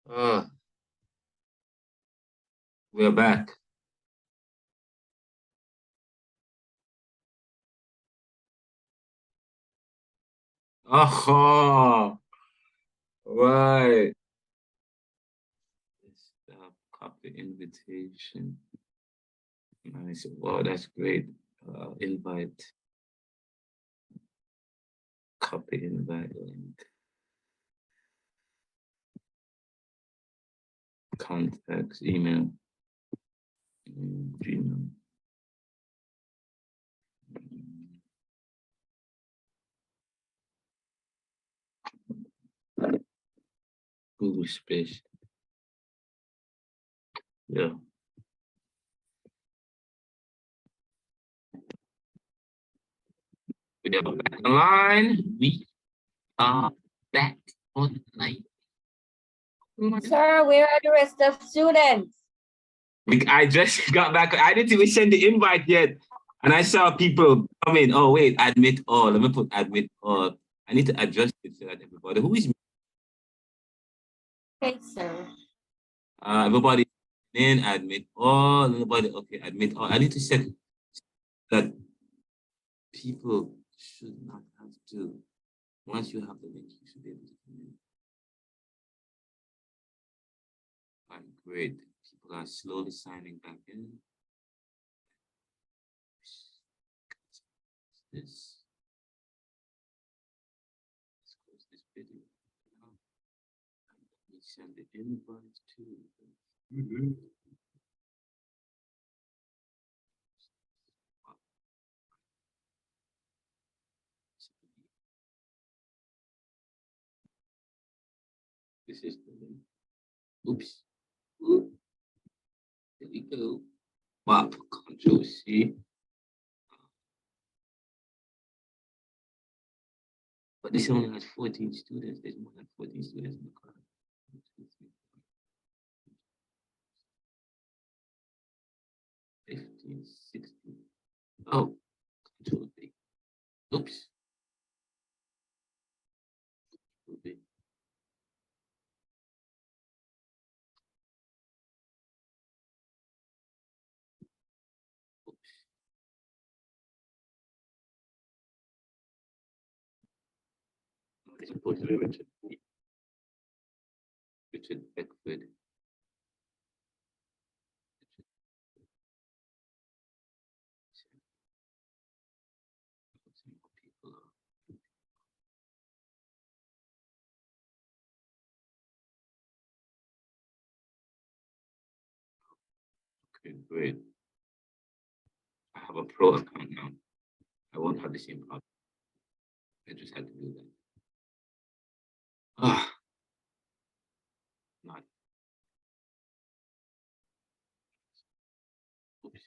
We're back. Oh, right. Copy invitation. Nice. Wow, that's great. Invite. Copy invite link. Contacts, email, Gmail. Google Space. Yeah. We are back online. We are back online. Sir, where are the rest of students? I just got back. I didn't even send the invite yet. And I saw people come in. Oh, wait, admit all. Let me put admit all. I need to adjust it so that everybody who is Okay, sir. everybody in, admit all. Everybody, okay, admit all. I need to set that people should not have to. Once you have the link, you should be able to come in. Right, great. People are slowly signing back in. Let's close this video. Let me send the invite to. This is the link. Oops. Oop. There we go. Map, Control C. But this only has 14 students. There's more than 14 students in the class. 15, 16. Oh, Control B. Oops. Control B. Oops. It's supposed to be Richard. Richard Beckford. Okay, great. I have a pro account now. I won't have the same problem. I just had to do that. Ah, not. Oops.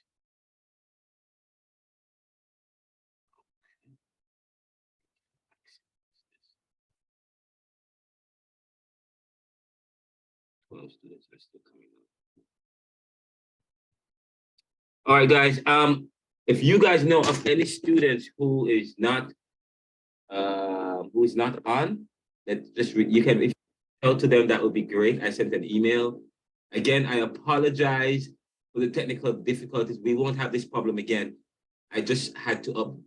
Students are still coming up. All right, guys. If you guys know of any students who is not on, that just you can, if you tell to them, that would be great. I sent an email. Again, I apologize for the technical difficulties. We won't have this problem again. I just had to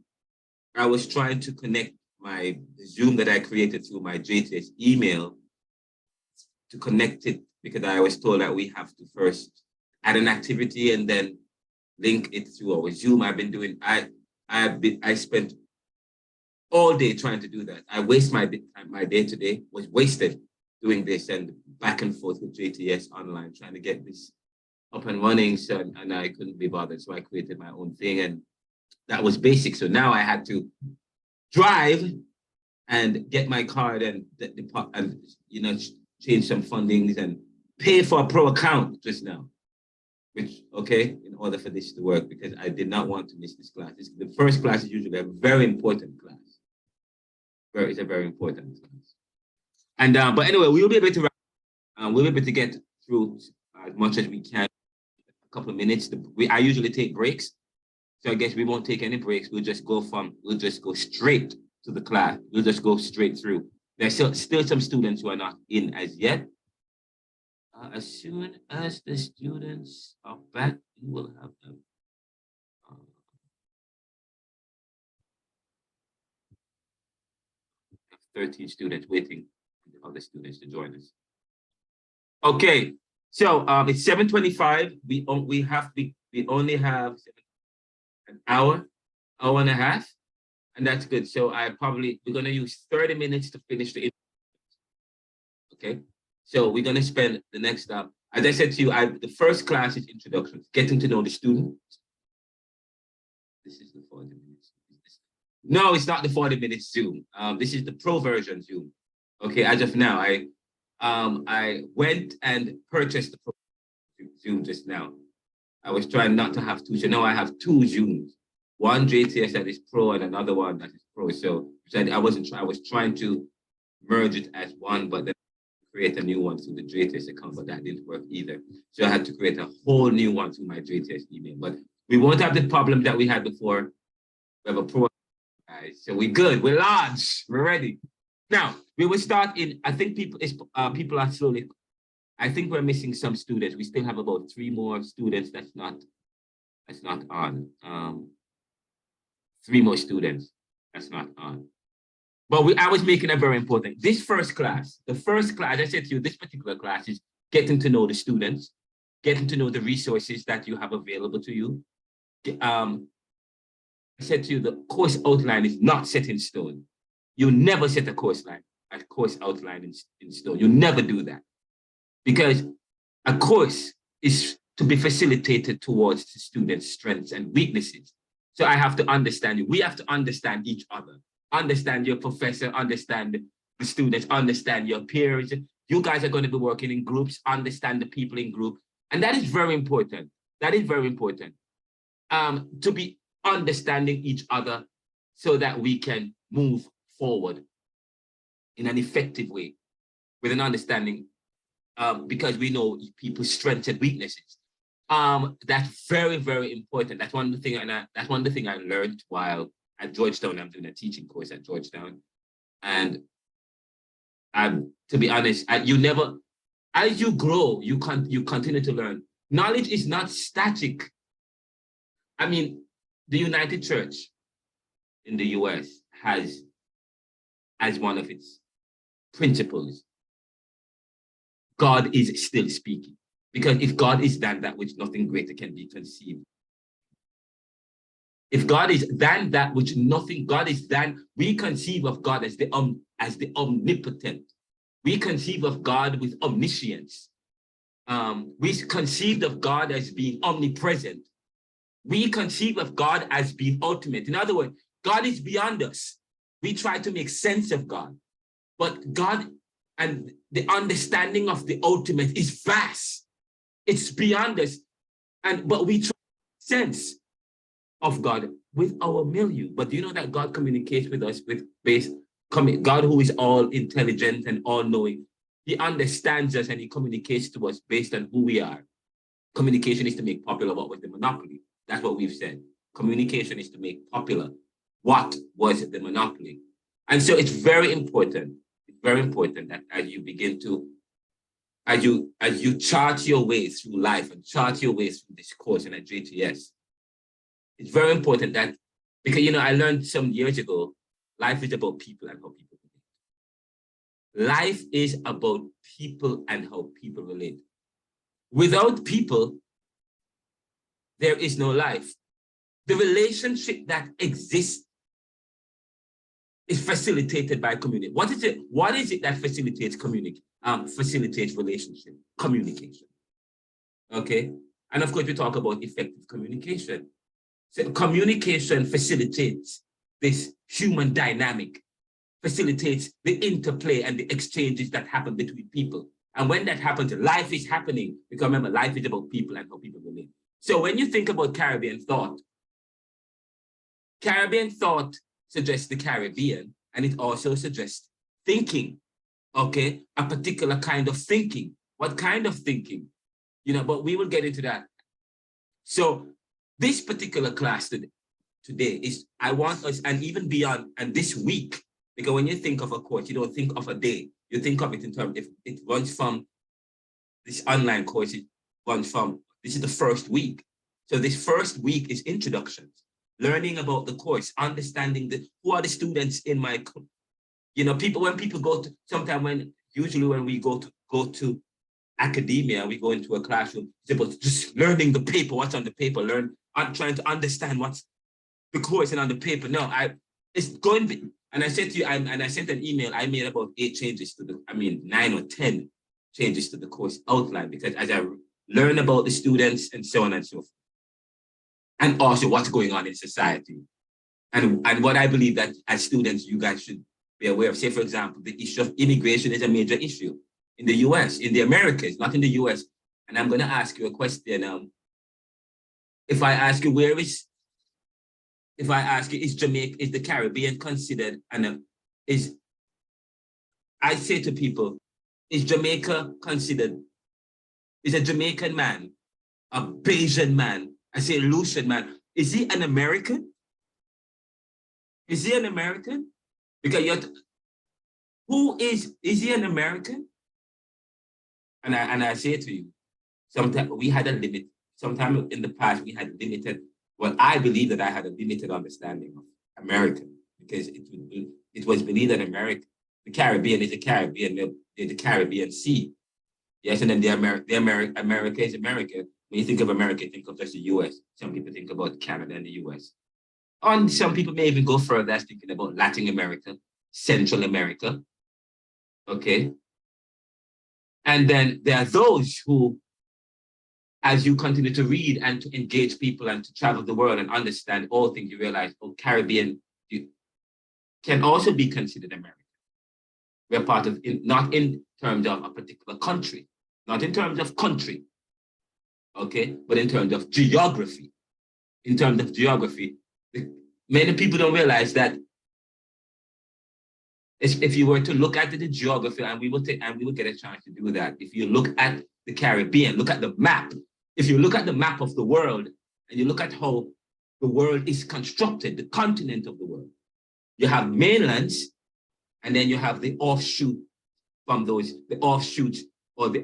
I was trying to connect my Zoom that I created through my JTS email to connect it, because I was told that we have to first add an activity and then link it through our Zoom. I've been doing, I spent all day trying to do that. I waste my day today was wasted doing this and back and forth with JTS online, trying to get this up and running. So, and I couldn't be bothered. So I created my own thing, and that was basic. So now I had to drive and get my card and change some fundings and pay for a pro account just now, which, okay, in order for this to work, because I did not want to miss this class. The first class is usually a very important class. It's a very important class. And, but anyway, we'll be able to get through as much as we can. A couple of minutes. I usually take breaks. So I guess we won't take any breaks. We'll just go straight to the class. We'll just go straight through. There's still some students who are not in as yet. As soon as the students are back, we will have them. 13 students waiting for the other students to join us. Okay, so it's 7:25. We only have an hour and a half, and that's good. So we're gonna use 30 minutes to finish the. Okay, so we're gonna spend the next as I said to you, the first class is introductions, getting to know the student. This is the 40 minutes. No, it's not the 40 minutes Zoom. This is the pro version Zoom. Okay, as of now, I went and purchased the pro Zoom just now. I was trying not to have two, so now I have two Zooms. One JTS that is pro and another one that is pro. So I was trying to merge it as one, but then create a new one through the JTS account, but that didn't work either. So I had to create a whole new one through my JTS email. But we won't have the problem that we had before. We have a pro, guys. So we're good. We're large. We're ready. Now we will start in. I think people are slowly. I think we're missing some students. We still have about 3 more students that's not on. 3 more students that's not on. But I was making a very important. The first class, I said to you, this particular class is getting to know the students, getting to know the resources that you have available to you. I said to you, the course outline is not set in stone. You never set a course outline in stone. You never do that. Because a course is to be facilitated towards the students' strengths and weaknesses. So I have to understand you. We have to understand each other. Understand your professor, understand the students, understand your peers. You guys are going to be working in groups, understand the people in group. And that is very important. That is very important. To be understanding each other so that we can move forward in an effective way with an understanding, because we know people's strengths and weaknesses. That's very, very important. That's one of the things I learned while at Georgetown. I'm doing a teaching course at Georgetown. And to be honest, as you grow, you continue to learn. Knowledge is not static. I mean, the United Church in the US has, as one of its principles, God is still speaking. Because if God is than that which nothing greater can be conceived. If God is than that which nothing, God is than, we conceive of God as the omnipotent. We conceive of God with omniscience. We conceived of God as being omnipresent. We conceive of God as being ultimate. In other words, God is beyond us. We try to make sense of God. But God and the understanding of the ultimate is vast. It's beyond us. But we try to make sense of God with our milieu. But do you know that God communicates with us God who is all intelligent and all knowing? He understands us and he communicates to us based on who we are. Communication is to make popular what was the monopoly. That's what we've said. Communication is to make popular what was the monopoly. And so it's very important that as you begin to, as you chart your way through life and chart your way through this course and at JTS, it's very important that, because, I learned some years ago, life is about people and how people relate. Life is about people and how people relate. Without people, there is no life. The relationship that exists is facilitated by community. What is it that facilitates facilitates relationship? Communication. Okay? And of course, we talk about effective communication. So communication facilitates this human dynamic, facilitates the interplay and the exchanges that happen between people. And when that happens, life is happening. Because remember, life is about people and how people relate. So when you think about Caribbean thought suggests the Caribbean, and it also suggests thinking, okay? A particular kind of thinking. What kind of thinking? But we will get into that. So this particular class today is, I want us, and even beyond, and this week, because when you think of a course, you don't think of a day. You think of it in terms, if it runs from this online course is runs from, this is the first week. So this first week is introductions, learning about the course, understanding who are the students in my, people, when people go to, sometimes usually when we go to academia, we go into a classroom, it's about just learning the paper, what's on the paper, trying to understand what's the course and on the paper. No, it's going to be, and I said to you, and I sent an email, I made about 9 or 10 changes to the course outline, because as I learn about the students and so on and so forth, and also what's going on in society. And what I believe that as students, you guys should be aware of. Say, for example, the issue of immigration is a major issue in the US, in the Americas, not in the US. And I'm going to ask you a question. If I ask you, is Jamaica, is the Caribbean considered, I say to people, is Jamaica considered, is a Jamaican man, a Bayesian man, I say Lucian man, is he an American? Is he an American? Because is he an American? And I say to you, sometimes we had a limit, sometime in the past we had limited, well, I believe that I had a limited understanding of American, because it was believed that the Caribbean is the Caribbean Sea. Yes, and then America is America. When you think of America, think of just the US. Some people think about Canada and the US. And some people may even go further as thinking about Latin America, Central America. Okay. And then there are those who, as you continue to read and to engage people and to travel the world and understand all things, you realize, Caribbean can also be considered American. We're part of, not in terms of a particular country, not in terms of country, okay, but in terms of geography. In terms of geography, many people don't realize that if you were to look at the geography, and we will get a chance to do that. If you look at the Caribbean, look at the map. If you look at the map of the world and you look at how the world is constructed, the continent of the world, you have mainlands, and then you have the offshoot from those, the offshoots or the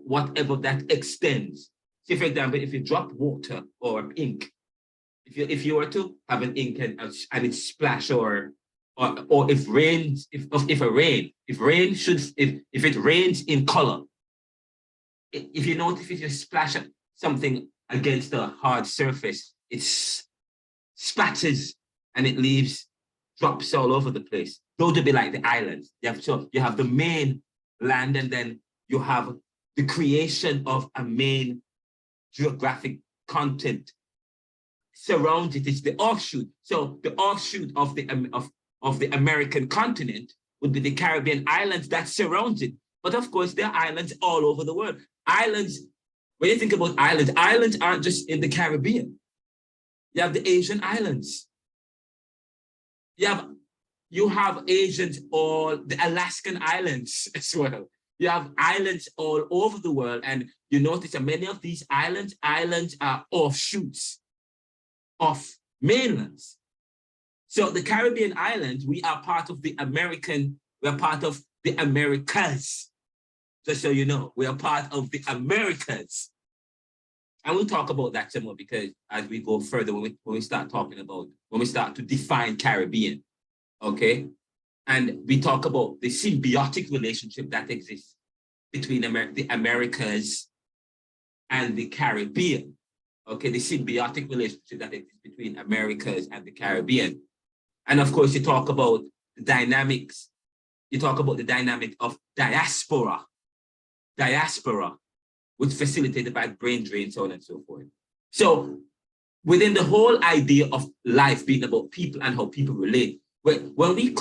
whatever that extends. Say, for example, if you drop water or ink, if you were to have an ink and it splash, or if it rains in color, if you notice, if you splash something against a hard surface, it splatters and it leaves drops all over the place. Those would be like the islands. You have the main land, and then you have the creation of a main geographic content surrounds it. It's the offshoot. So the offshoot of the American continent would be the Caribbean islands that surrounds it. But of course, there are islands all over the world. Islands, when you think about islands aren't just in the Caribbean. You have the Asian islands. You have Asians, all the Alaskan islands as well. You have islands all over the world, and you notice that many of these islands are offshoots of mainlands. So the Caribbean islands, we are part of the we're part of the Americas. Just so you know, we are part of the Americas. And we'll talk about that some more, because as we go further, when we start to define Caribbean, okay? And we talk about the symbiotic relationship that exists between the Americas and the Caribbean, okay? The symbiotic relationship that exists between Americas and the Caribbean. And of course, you talk about the dynamics. You talk about the dynamic of diaspora, which is facilitated by brain drain, so on and so forth. So within the whole idea of life being about people and how people relate, when we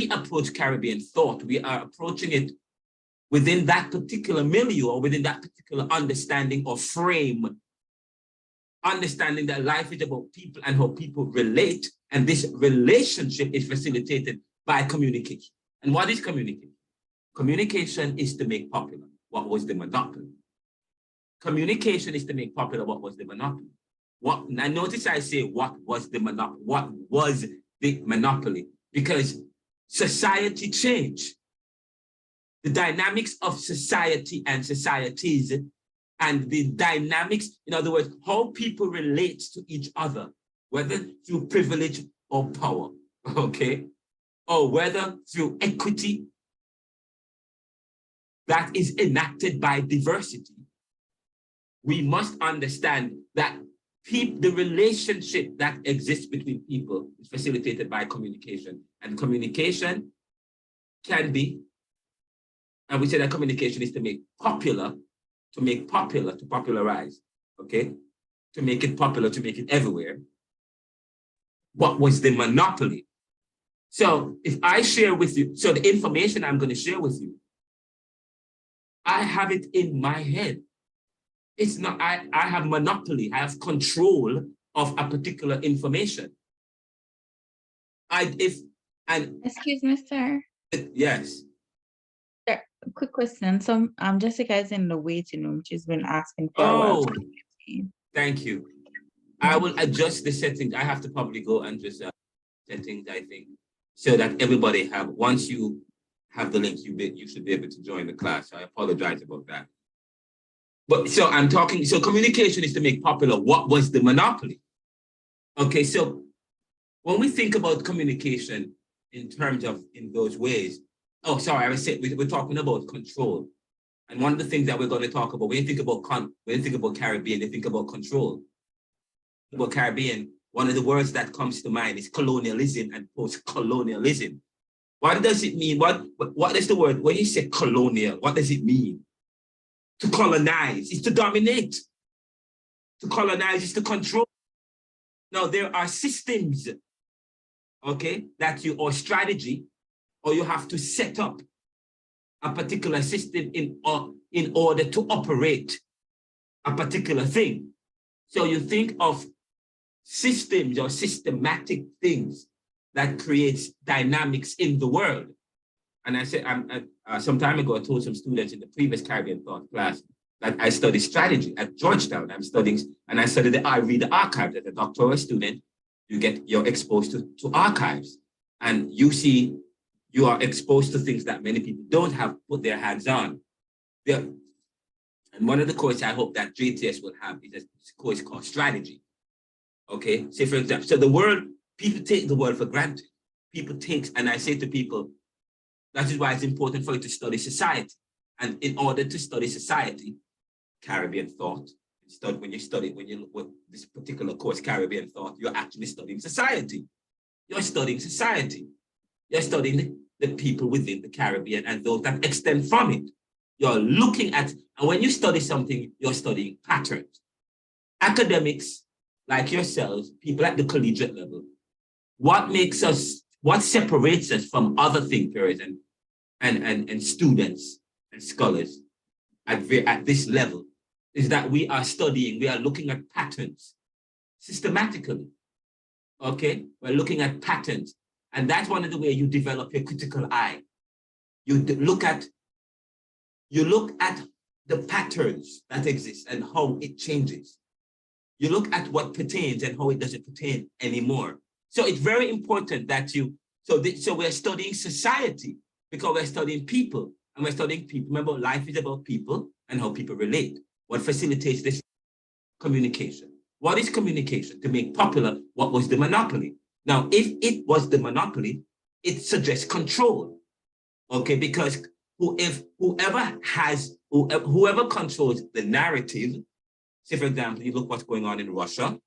approach Caribbean thought, we are approaching it within that particular milieu, or within that particular understanding or frame, understanding that life is about people and how people relate. And this relationship is facilitated by communication. And what is communication? Communication is to make popular what was the monopoly. Communication is to make popular what was the monopoly. Now notice I say what was the monopoly. What was the monopoly? Because society changed. the dynamics of society and societies, and the dynamics, in other words, how people relate to each other, whether through privilege or power, okay? Or whether through equity that is enacted by diversity. We must understand that the relationship that exists between people is facilitated by communication. And communication can be, and we say that communication is to make popular, to popularize, okay? To make it popular, to make it everywhere. What was the monopoly? So if I share with you, so the information I'm going to share with you, I have it in my head. It's not, I have monopoly, I have control of a particular information. Excuse me, sir. Yes. Sir, quick question. So Jessica is in the waiting room. She's been asking for a while. Thank you. I will adjust the settings. I have to probably go and just settings, I think, so that everybody have, once you have the link, you should be able to join the class. I apologize about that. But so I'm talking, so communication is to make popular what was the monopoly. Okay, so when we think about communication in terms of, in those ways, oh, sorry, I was saying, we're talking about control. And one of the things that we're going to talk about, when you think about Caribbean, you think about control. About Caribbean, one of the words that comes to mind is colonialism and post-colonialism. What does it mean? What is the word? When you say colonial, what does it mean? To colonize is to dominate. To colonize is to control. Now, there are systems, okay, that you, or strategy, or you have to set up a particular system in order to operate a particular thing. So you think of systems or systematic things that creates dynamics in the world. And I said, some time ago, I told some students in the previous Caribbean thought class that I study strategy at Georgetown. I'm studying, and I read the archives. As a doctoral student, you're exposed to archives, and you are exposed to things that many people don't have put their hands on. And one of the courses I hope that JTS will have is a course called strategy. Okay, say for example, so the world, people take the world for granted. People take, and I say to people, that is why it's important for you to study society. And in order to study society, Caribbean thought, when you look at this particular course, Caribbean thought, you're actually studying society. You're studying society. You're studying the people within the Caribbean and those that extend from it. You're looking at, and when you study something, you're studying patterns. Academics like yourselves, people at the collegiate level, what separates us from other thinkers and students and scholars at this level is that we are looking at patterns systematically, okay? We're looking at patterns, and that's one of the ways you develop your critical eye. You look at the patterns that exist and how it changes. You look at what pertains and how it doesn't pertain anymore. So it's very important that so we're studying society because we're studying people, and we're studying people. Remember, life is about people and how people relate. What facilitates this? Communication. What is communication? To make popular what was the monopoly. Now, if it was the monopoly, it suggests control, okay? Because whoever controls the narrative, say for example, you look what's going on in Russia,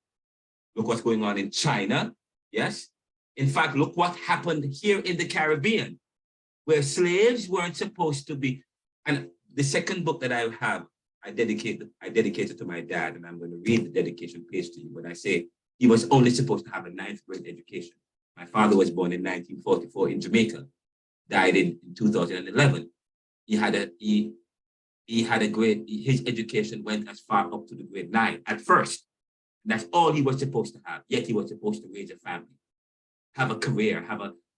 look what's going on in China, yes? In fact, look what happened here in the Caribbean, where slaves weren't supposed to be. And the second book that I have, I dedicated to my dad, and I'm going to read the dedication page to you. But I say he was only supposed to have a 9th grade education. My father was born in 1944 in Jamaica, died in 2011. His education went as far up to the grade 9 at first. That's all he was supposed to have. Yet he was supposed to raise a family, have a career,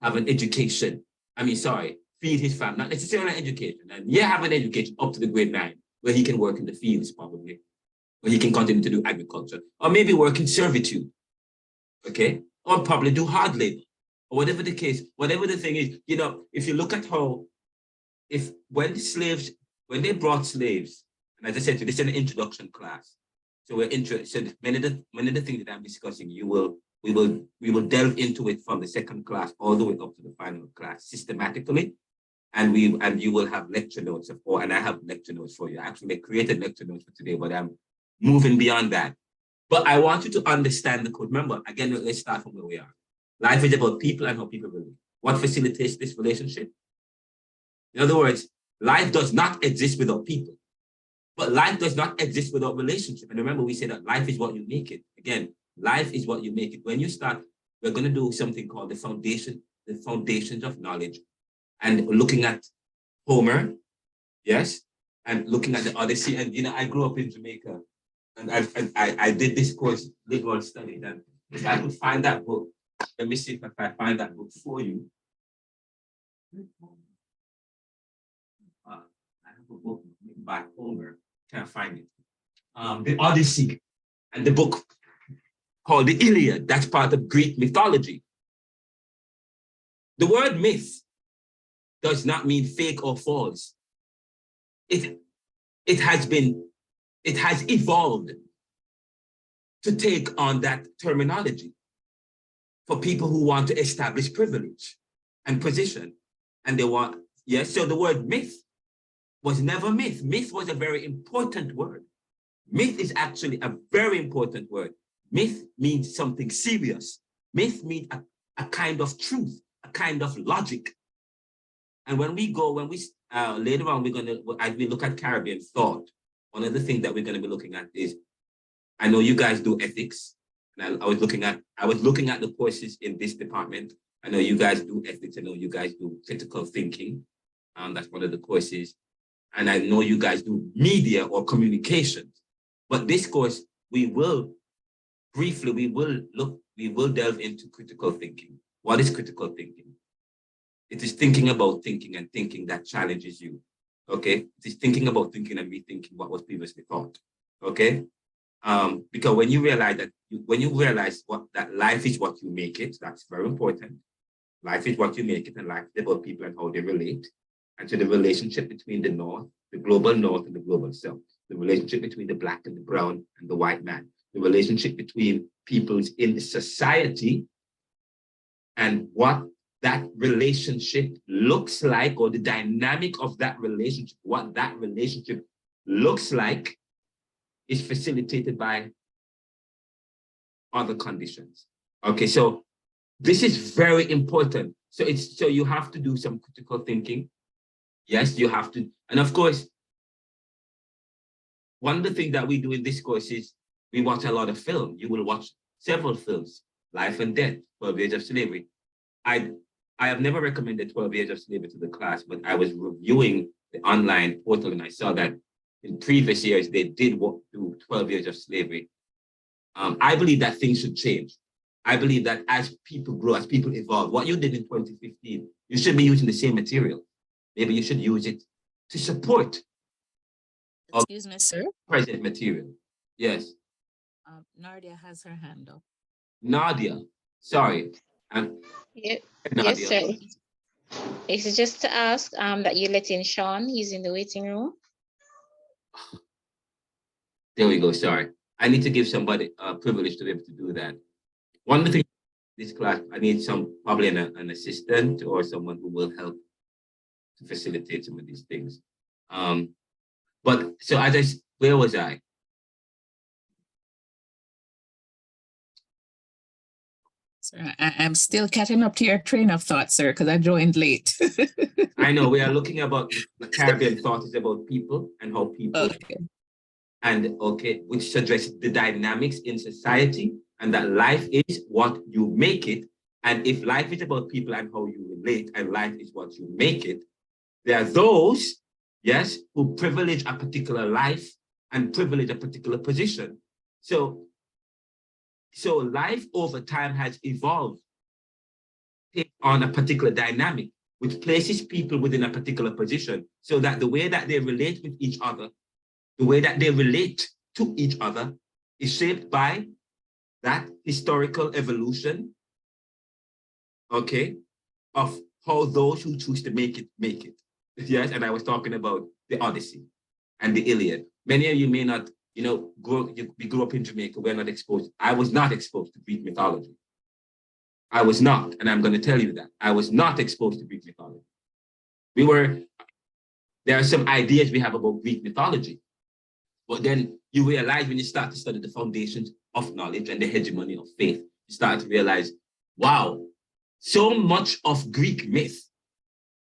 have an education. Feed his family, not necessarily an education. And have an education up to the grade 9, where he can work in the fields probably, where he can continue to do agriculture, or maybe work in servitude, okay? Or probably do hard labor, or whatever the case, whatever the thing is. If you look at how when they brought slaves, and as I said, this is an introduction class. So we're interested. Many of the things that I'm discussing, we will delve into it from the second class all the way up to the final class systematically, and you will have lecture notes and I have lecture notes for you. I actually created lecture notes for today, but I'm moving beyond that. But I want you to understand the code. Remember, again, let's start from where we are. Life is about people and how people relate. What facilitates this relationship? In other words, life does not exist without people, but life does not exist without relationship. And remember, we say that life is what you make it. Again, life is what you make it. When you start, we're going to do something called the foundations of knowledge, and looking at Homer, yes, and looking at the Odyssey. And I grew up in Jamaica, and I did this course, liberal study. And if I could find that book, let me see if I find that book for you. I have a book by Homer. Can't find it. The Odyssey, and the book called the Iliad. That's part of Greek mythology. The word myth does not mean fake or false. It has evolved to take on that terminology for people who want to establish privilege and position. And they want, yes, so the word myth was never myth. Myth was a very important word. Myth is actually a very important word. Myth means something serious. Myth means a kind of truth, a kind of logic. And when we later on, as we look at Caribbean thought, one of the things that we're going to be looking at is, I know you guys do ethics, and I was looking at the courses in this department. I know you guys do ethics. I know you guys do critical thinking. That's one of the courses. And I know you guys do media or communications. But this course, we will delve into critical thinking. What is critical thinking? It is thinking about thinking and thinking that challenges you. Okay? It is thinking about thinking and rethinking what was previously thought. Okay? Because when you realize that life is what you make it, that's very important. Life is what you make it, and life is about people and how they relate. And so the relationship between the North, the global North and the global South, the relationship between the Black and the brown and the white man, the relationship between peoples in society, and what that relationship looks like, or the dynamic of that relationship, what that relationship looks like, is facilitated by other conditions. Okay, so this is very important. So you have to do some critical thinking. Yes, you have to. And of course, one of the things that we do in this course is we watch a lot of film. You will watch several films, Life and Death, 12 Years of Slavery. I have never recommended 12 Years of Slavery to the class, but I was reviewing the online portal and I saw that in previous years, they did do 12 Years of Slavery. I believe that things should change. I believe that as people grow, as people evolve, what you did in 2015, you should be using the same material. Maybe you should use it to support. Excuse me, sir. Present material. Yes. Nadia has her hand up. Nadia, sorry. Yeah, Nadia. yes, sir. It's just to ask that you let in Sean. He's in the waiting room. There we go. Sorry. I need to give somebody a privilege to be able to do that. One of the things in this class, I need probably an assistant or someone who will help to facilitate some of these things. But so where was I? Sir, I'm still catching up to your train of thought, sir, because I joined late. I know we are looking about the Caribbean thought is about people and how people, which suggests the dynamics in society, and that life is what you make it. And if life is about people and how you relate, and life is what you make it, there are those, yes, who privilege a particular life and privilege a particular position. So life over time has evolved on a particular dynamic, which places people within a particular position, so that the way that they relate with each other, the way that they relate to each other, is shaped by that historical evolution, okay, of how those who choose to make it, make it. Yes, and I was talking about the Odyssey and the Iliad. Many of you may not, we grew up in Jamaica, we're not exposed. I was not exposed to Greek mythology. I was not, and I'm going to tell you that. I was not exposed to Greek mythology. There are some ideas we have about Greek mythology, but then you realize when you start to study the foundations of knowledge and the hegemony of faith, you start to realize, wow, so much of Greek myth,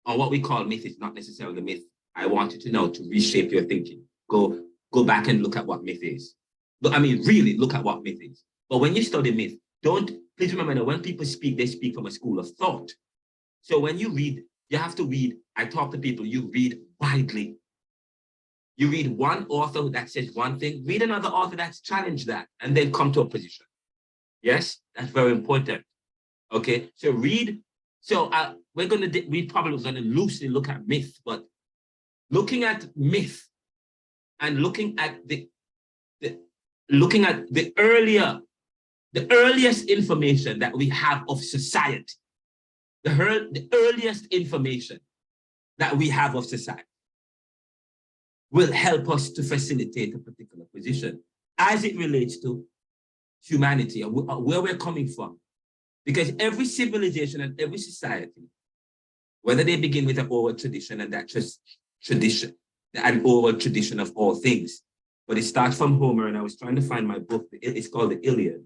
or what we call myth, is not necessarily myth. I want you to know, to reshape your thinking. Go back and look at what myth is. Really look at what myth is. But when you study myth, please remember that when people speak, they speak from a school of thought. So when you read, you have to read, I talk to people, you read widely. You read one author that says one thing, read another author that's challenged that, and then come to a position. Yes, that's very important. Okay, so read. So we probably going to loosely look at myth, but looking at myth and looking at the earliest information that we have of society, the earliest information that we have of society will help us to facilitate a particular position as it relates to humanity and where we're coming from. Because every civilization and every society, whether they begin with an oral tradition, and that's just tradition, an oral tradition of all things, but it starts from Homer, and I was trying to find my book, it's called the Iliad.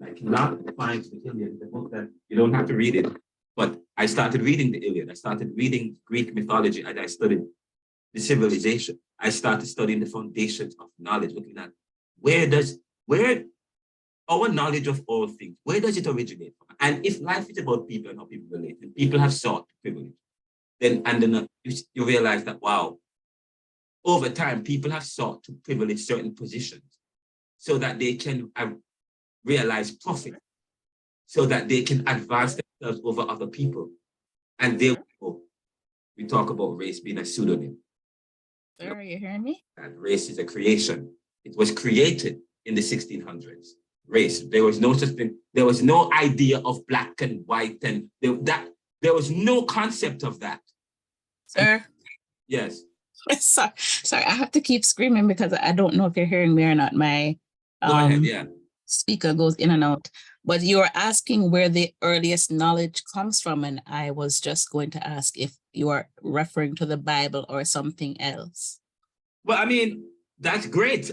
I cannot find the Iliad, the book that you don't have to read it, but I started reading the Iliad. I started reading Greek mythology, and I studied the civilization. I started studying the foundations of knowledge, looking at where our knowledge of all things, where does it originate from? And if life is about people and how people relate, and people have sought privilege, then you realize that, wow, over time, people have sought to privilege certain positions so that they can realize profit, so that they can advance themselves over other people. And therefore, we talk about race being a pseudonym. Sir, are you hearing me? And race is a creation. It was created in the 1600s. Race, there was no such thing. There was no idea of black and white, and there was no concept of that. Sir? Yes. Sorry, I have to keep screaming because I don't know if you're hearing me or not. My Go ahead, yeah. Speaker goes in and out. But you were asking where the earliest knowledge comes from, and I was just going to ask if you are referring to the Bible or something else. Well, that's great.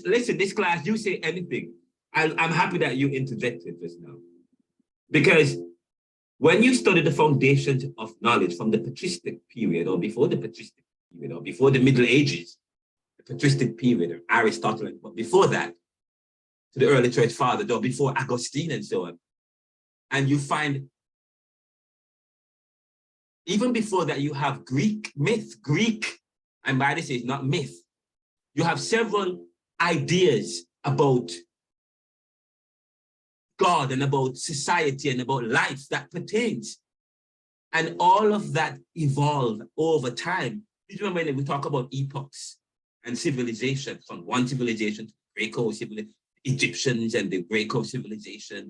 Listen, this class, you say anything. I'm happy that you interjected just now. Because when you study the foundations of knowledge from the patristic period, or before the patristic period, or before the Middle Ages, the patristic period of Aristotle, but before that, to the early church fathers, or before Augustine and so on, and you find, even before that, you have Greek myth, and by this is not myth. You have several ideas about God and about society and about life that pertains. And all of that evolved over time. You remember when we talk about epochs and civilization, from one civilization to Greco-civilization, Egyptians and the Greco civilization,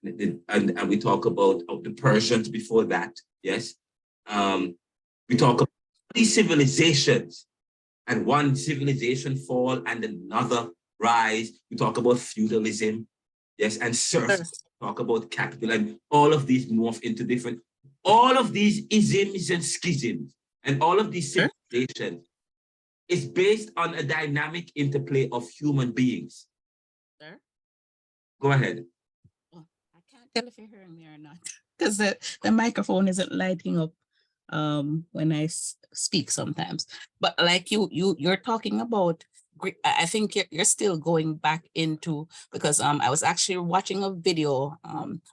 and we talk about the Persians before that, yes. We talk about these civilizations, and one civilization fall and another rise. We talk about feudalism, yes, and serfdom. Talk about capital, and all of these morph into different, all of these isms and schisms, and all of these civilizations is based on a dynamic interplay of human beings. Sir? Go ahead. Oh, I can't tell if you're hearing me or not, because the microphone isn't lighting up when I speak sometimes. But like you're talking about, I think you're still going back into, because I was actually watching a video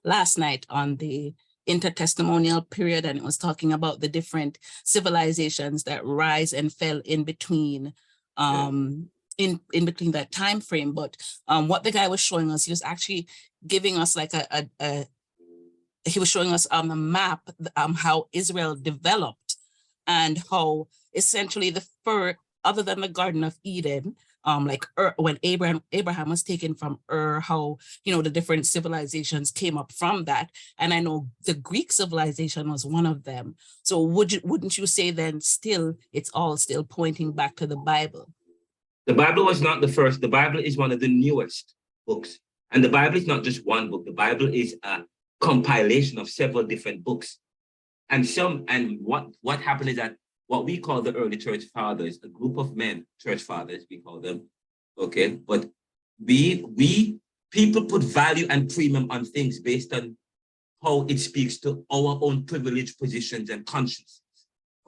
last night on the intertestamental period, and it was talking about the different civilizations that rise and fell in between in between that time frame. But what the guy was showing us, he was actually giving us like he was showing us on the map how Israel developed, and how essentially other than the Garden of Eden, like when Abraham was taken from how, you know, the different civilizations came up from that. And I know the Greek civilization was one of them. So wouldn't you say then still, it's all still pointing back to the Bible? The Bible was not the first. The Bible is one of the newest books. And the Bible is not just one book. The Bible is a compilation of several different books. And what happened is that what we call the early church fathers, a group of men, church fathers, we call them, okay? But people put value and premium on things based on how it speaks to our own privileged positions and consciences,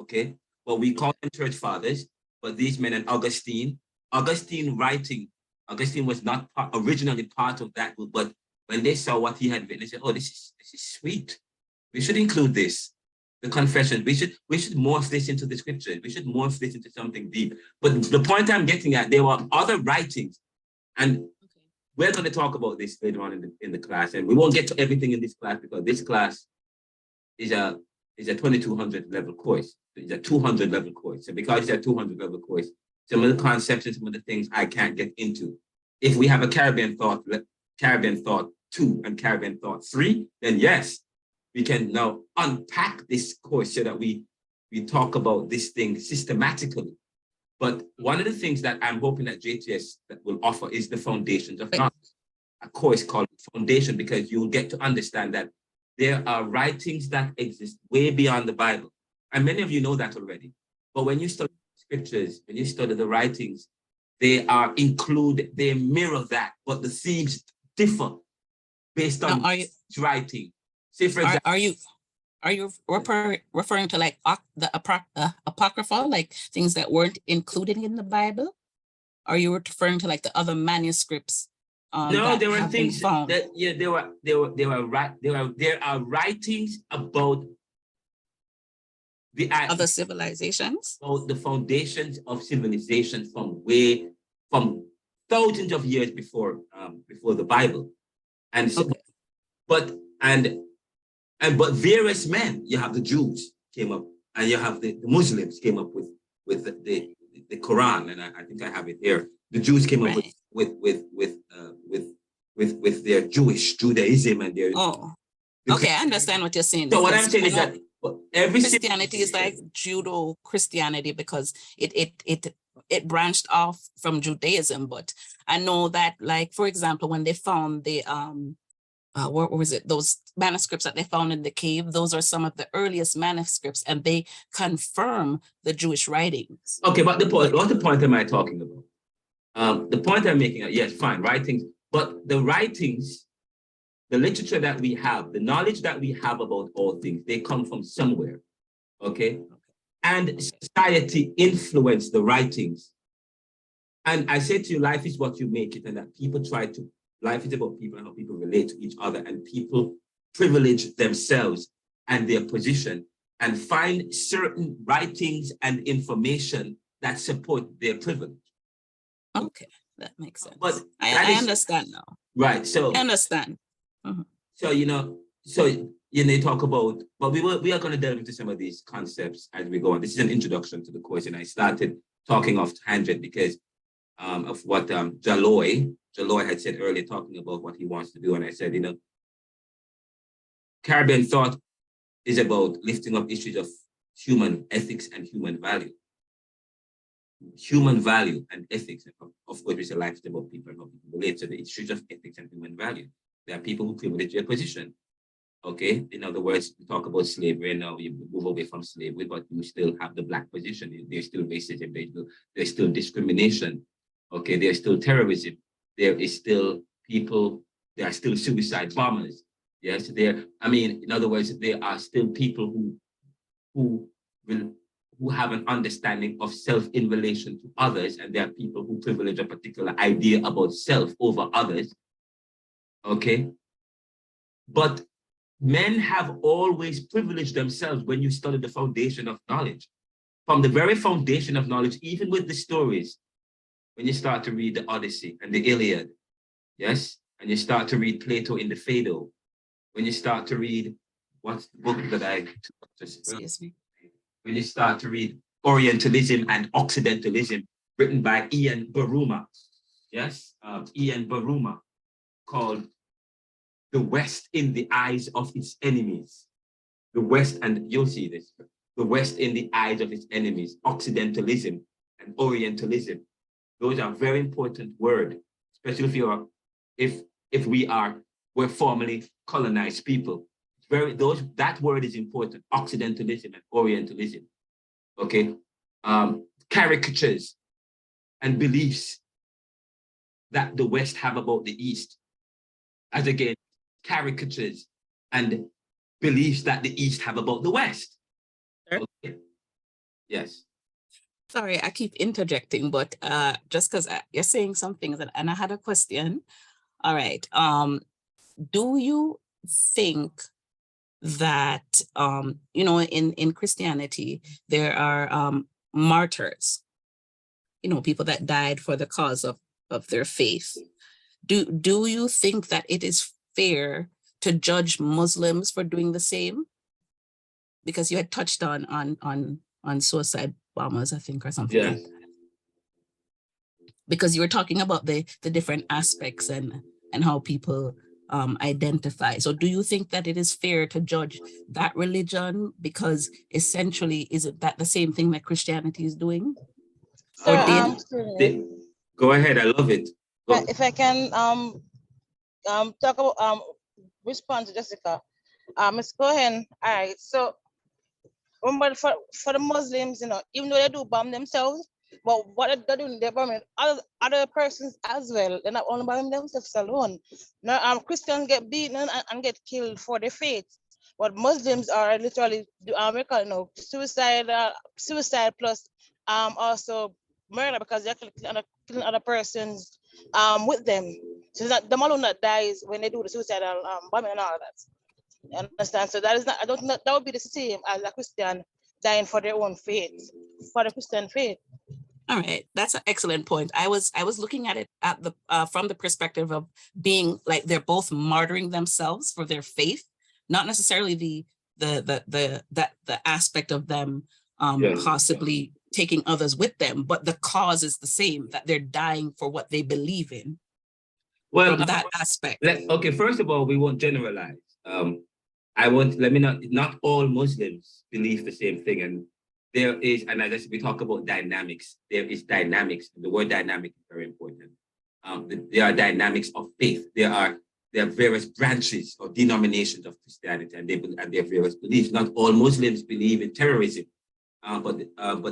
okay? Well, we call them church fathers, but these men, and Augustine was not originally part of that group, but when they saw what he had written, they said, oh, this is sweet. We should include this. The confession, we should morph this into the scripture. We should morph this into something deep. But the point I'm getting at, there were other writings, and we're going to talk about this later on in the class, and we won't get to everything in this class because this class is a 2200 level course. It's a 200 level course. So because it's a 200 level course, some of the concepts and some of the things I can't get into. If we have a Caribbean Thought 2 and Caribbean Thought 3, then yes, we can now unpack this course so that we talk about this thing systematically. But one of the things that I'm hoping that JTS will offer is the foundations of knowledge, a course called Foundation, because you'll get to understand that there are writings that exist way beyond the Bible. And many of you know that already. But when you study scriptures, when you study the writings, they mirror that, but the themes differ based on writing. Say, for example, are you referring to like the apocryphal, like things that weren't included in the Bible? Are you referring to like the other manuscripts? No, there were things that there are writings about the other civilizations, about the foundations of civilizations from thousands of years before the Bible, and so, but various men. You have the Jews came up, and you have the Muslims came up with the Quran, and I think I have it here. The Jews came up with their Judaism and their. Oh, okay, I understand what you're saying. So what I'm saying is that every Christianity is like Judo Christianity because it branched off from Judaism. But I know that, like, for example, when they found the what was it? Those manuscripts that they found in the cave, those are some of the earliest manuscripts, and they confirm the Jewish writings. Okay, but what the point am I talking about? The point I'm making, yes, fine, writings, but the writings, the literature that we have, the knowledge that we have about all things, they come from somewhere, okay? And society influenced the writings. And I say to you, life is what you make it, and that people life is about people and how people relate to each other, and people privilege themselves and their position and find certain writings and information that support their privilege. Okay, that makes sense. But I understand now. Right, so. I understand. So, you talk about, but we are going to delve into some of these concepts as we go on. This is an introduction to the course, and I started talking off tangent because of what Jaloy had said earlier, talking about what he wants to do. And I said, Caribbean Thought is about lifting up issues of human ethics and human value. Human value and ethics, of course, it's a life about people and how people relate to the issues of ethics and human value. There are people who privilege their position. Okay, in other words, we talk about slavery, and now you move away from slavery, but you still have the Black position. There's still racism, there's still discrimination. Okay, there's still terrorism. There is still there are still suicide bombers. Yes, in other words, there are still people who have an understanding of self in relation to others, and there are people who privilege a particular idea about self over others. Okay, but men have always privileged themselves when you study the foundation of knowledge. From the very foundation of knowledge, even with the stories, when you start to read the Odyssey and the Iliad, yes, and you start to read Plato in the Phaedo, when you start to read, what's the book that I just, Excuse me. when you start to read Orientalism and Occidentalism, written by Ian Baruma. Yes, Ian Baruma, called "The West in the Eyes of Its Enemies." The West, and you'll see this, the West in the eyes of its enemies, Occidentalism and Orientalism. Those are very important words, especially if we're formerly colonized people. That word is important, Occidentalism and Orientalism. Okay, caricatures and beliefs that the West have about the East, as again, caricatures and beliefs that the East have about the West. Sure. Okay. Yes. Sorry, I keep interjecting, but just because you're saying some things, and I had a question. All right. Do you think that in Christianity there are martyrs, people that died for the cause of their faith? Do you think that it is fair to judge Muslims for doing the same? Because you had touched on suicide bombers, I think, or something. Yes. Like that. Because you were talking about the different aspects and how people identify. So do you think that it is fair to judge that religion? Because essentially, isn't that the same thing that Christianity is doing? So, Or did? Go ahead, I love it. Go. if I can talk about respond to Jessica. Ms. Cohen, all right. So remember, for the Muslims, even though they do bomb themselves, but what they're doing, they're bombing other persons as well. They're not only bombing themselves alone. Now, Christians get beaten and get killed for their faith, but Muslims are literally suicide plus also murder, because they're killing other persons with them. So it's not them alone that dies when they do the suicidal bombing and all of that. You understand? So that is not, I don't know, that would be the same as a Christian dying for their own faith, for the Christian faith. All right, that's an excellent point. I was looking at it from the perspective of being like they're both martyring themselves for their faith, not necessarily the aspect of them possibly taking others with them, but the cause is the same, that they're dying for what they believe in. Well, from that aspect. Okay, first of all, we won't generalize. Not all Muslims believe the same thing, and there is, and as we talk about dynamics, there is dynamics. The word dynamic is very important. There are dynamics of faith. There are various branches or denominations of Christianity, and they have various beliefs. Not all Muslims believe in terrorism, but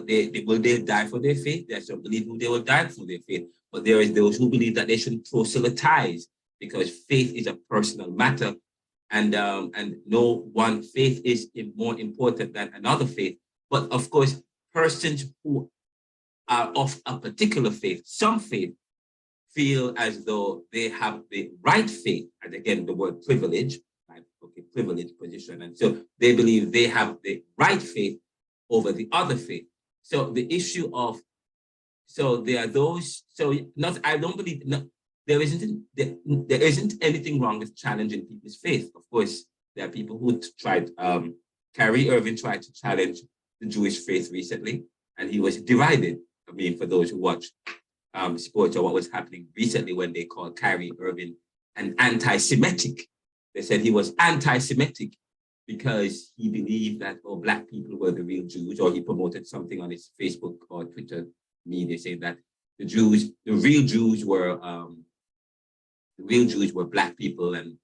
they die for their faith. There are some believe who they will die for their faith, but there is those who believe that they shouldn't proselytize because faith is a personal matter, and no one faith is more important than another faith. But of course, persons who are of a particular faith, some faith, feel as though they have the right faith, and again, the word privilege, right? Okay, privileged position. And so they believe they have the right faith over the other faith. So the issue of, so there are those, so not, I don't believe, no, there isn't anything wrong with challenging people's faith. Of course, there are people who tried, Kyrie Irving tried to challenge the Jewish faith recently, and he was derided. I mean, for those who watch sports or what was happening recently when they called Kyrie Irving an anti-Semitic. They said he was anti-Semitic because he believed that Black people were the real Jews, or he promoted something on his Facebook or Twitter media saying that the real Jews were Black people, and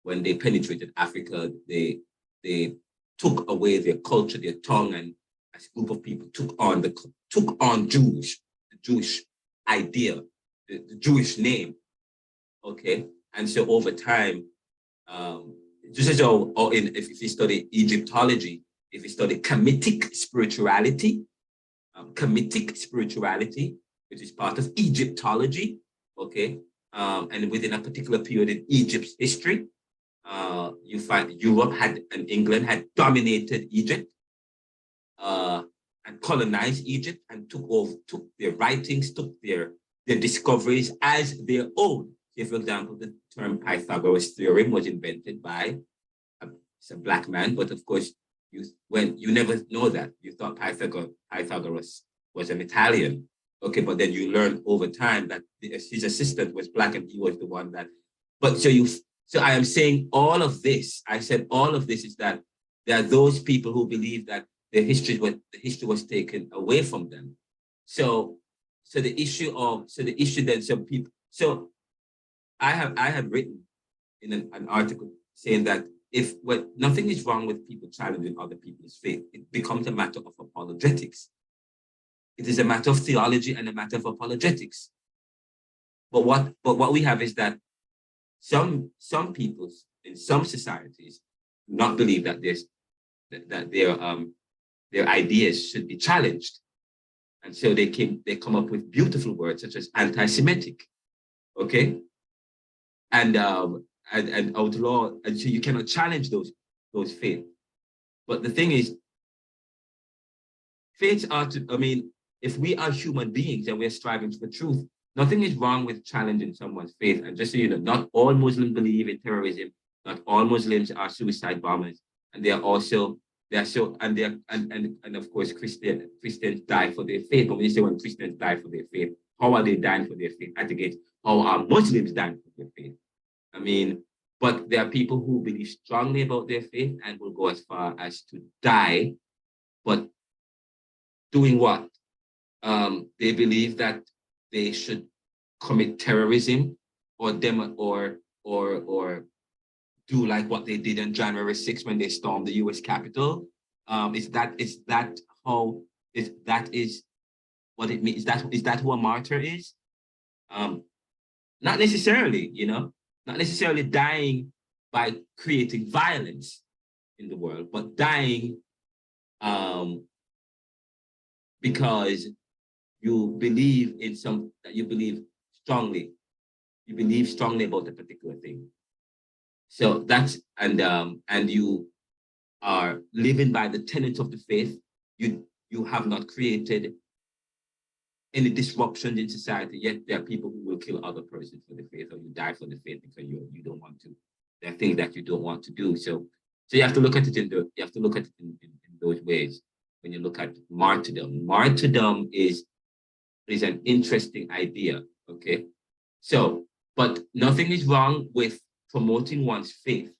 when they penetrated Africa, they took away their culture, their tongue, and as a group of people took on the Jewish idea, the Jewish name. Okay, and so over time, just as if you study Egyptology, if you study Kemetic spirituality, which is part of Egyptology, okay, and within a particular period in Egypt's history, you find Europe and England had dominated Egypt and colonized Egypt and took their writings, took their discoveries as their own. Say, for example, the term Pythagoras theorem was invented by a Black man, but of course, you never know that. You thought Pythagoras was an Italian, Okay, but then you learn over time that his assistant was Black and he was the one that, but so I am saying all of this, I said all of this is that there are those people who believe that the history was taken away from them. So the issue then some people, so I have written in an article saying that nothing is wrong with people challenging other people's faith, it becomes a matter of apologetics. It is a matter of theology and a matter of apologetics. But what we have is that some peoples in some societies do not believe that their ideas should be challenged, and so they come up with beautiful words such as anti-Semitic, okay, and outlaw, and so you cannot challenge those faiths. But the thing is, faiths are if we are human beings and we're striving for truth, nothing is wrong with challenging someone's faith. And just so you know, not all Muslims believe in terrorism. Not all Muslims are suicide bombers, and of course Christians die for their faith. But when you say when Christians die for their faith, how are they dying for their faith? I think it's how are Muslims dying for their faith? I mean, but there are people who believe strongly about their faith and will go as far as to die, but doing what? They believe that they should commit terrorism or do like what they did on January 6th when they stormed the U.S. Capitol. Is that what it means? Is that who a martyr is? Not necessarily, not necessarily dying by creating violence in the world, but dying because you believe in you believe strongly about a particular thing. So that's, and you are living by the tenets of the faith. You have not created any disruptions in society, yet there are people who will kill other persons for the faith, or you die for the faith because you don't want to. There are things that you don't want to do. So you have to look at it in those ways when you look at martyrdom. Martyrdom is an interesting idea, okay? So, but nothing is wrong with promoting one's faith,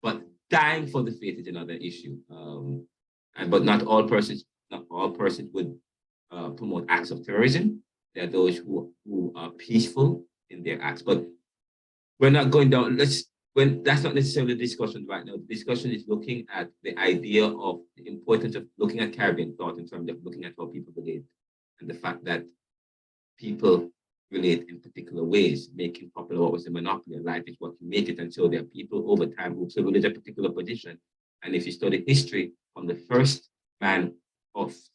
but dying for the faith is another issue. But not all persons would promote acts of terrorism. There are those who are peaceful in their acts, but we're not going down. That's not necessarily the discussion right now. The discussion is looking at the idea of the importance of looking at Caribbean thought in terms of looking at how people relate, and the fact that people relate in particular ways, making popular what was a monopoly. Life is what you make it. And so there are people over time who privilege a particular position. And if you study history from the first man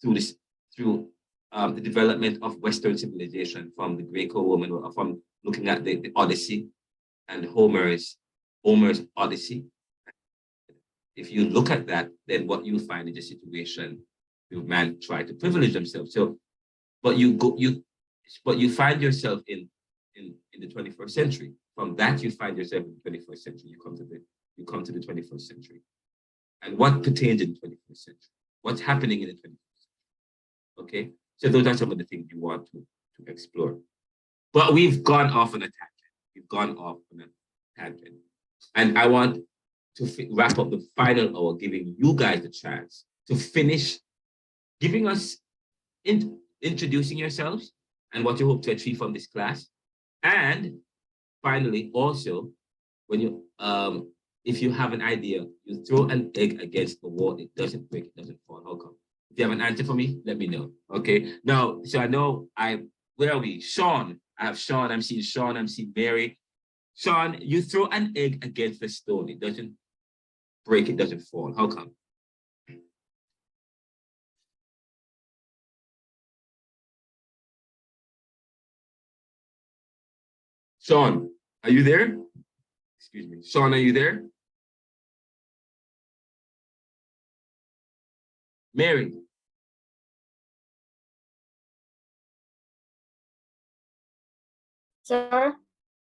through the development of Western civilization, from the Greco-Roman, from looking at the Odyssey and Homer's Odyssey, if you look at that, then what you find is a situation where man try to privilege themselves. So, but you find yourself in the 21st century. From that, you find yourself in the 21st century. You come to the 21st century. And what pertains in the 21st century? What's happening in the 21st century? Okay, so those are some of the things you want to explore. But we've gone off on a tangent. And I want to wrap up the final hour, giving you guys the chance to finish giving us, introducing yourselves and what you hope to achieve from this class. And finally, also, when you, if you have an idea, you throw an egg against the wall, it doesn't break, it doesn't fall. How come? If you have an answer for me, let me know. Okay. Now, so I know where are we? Sean. I have Sean. I'm seeing Sean. I'm seeing Mary. Sean, you throw an egg against the stone, it doesn't break, it doesn't fall. How come? Sean, are you there? Excuse me. Sean, are you there? Mary. Sir?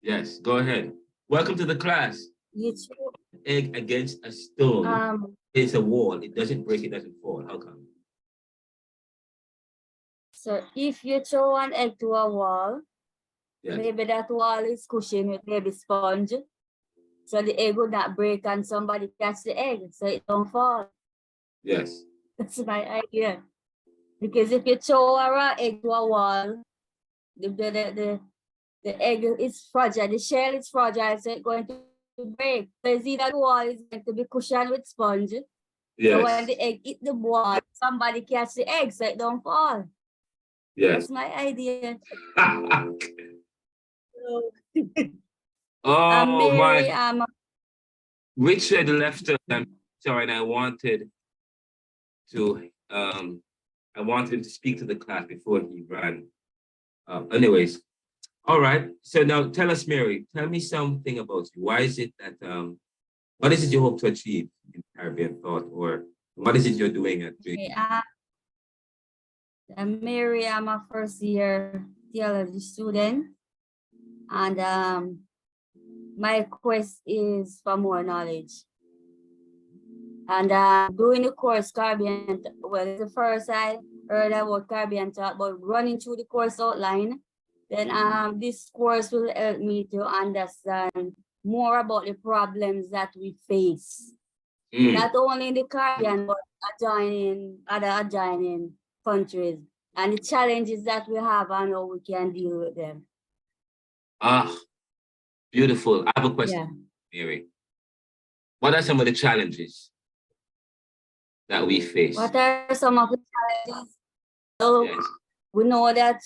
Yes, go ahead. Welcome to the class. You too. Egg against a stone. It's a wall. It doesn't break, it doesn't fall. How come? So if you throw an egg to a wall, Yes. maybe that wall is cushioned with maybe sponge. So the egg would not break and somebody catch the egg, so it don't fall. Yes. That's my idea. Because if you throw a raw egg to a wall, the egg is fragile, the shell is fragile, so it's going to break. So it's either the wall is going to be cushioned with sponge. So when Yes. the egg hit the wall, somebody catch the egg so it don't fall. Yes. That's my idea. Oh Mary, my! Richard left us. I'm sorry, and I wanted him to speak to the class before he ran. Anyways, all right. So now tell us, Mary, tell me something about you. Why is it that what is it you hope to achieve in Caribbean thought, or what is it you're doing at JP? Mary, I'm a first year theology student, and my quest is for more knowledge. And doing the course Caribbean, well, it's the first I heard about Caribbean thought, but running through the course outline, then this course will help me to understand more about the problems that we face, not only in the Caribbean, but adjoining other adjoining countries, and the challenges that we have and how we can deal with them. Ah, beautiful. I have a question, Mary. What are some of the challenges that we face? What are some of the challenges? So Yes. we know that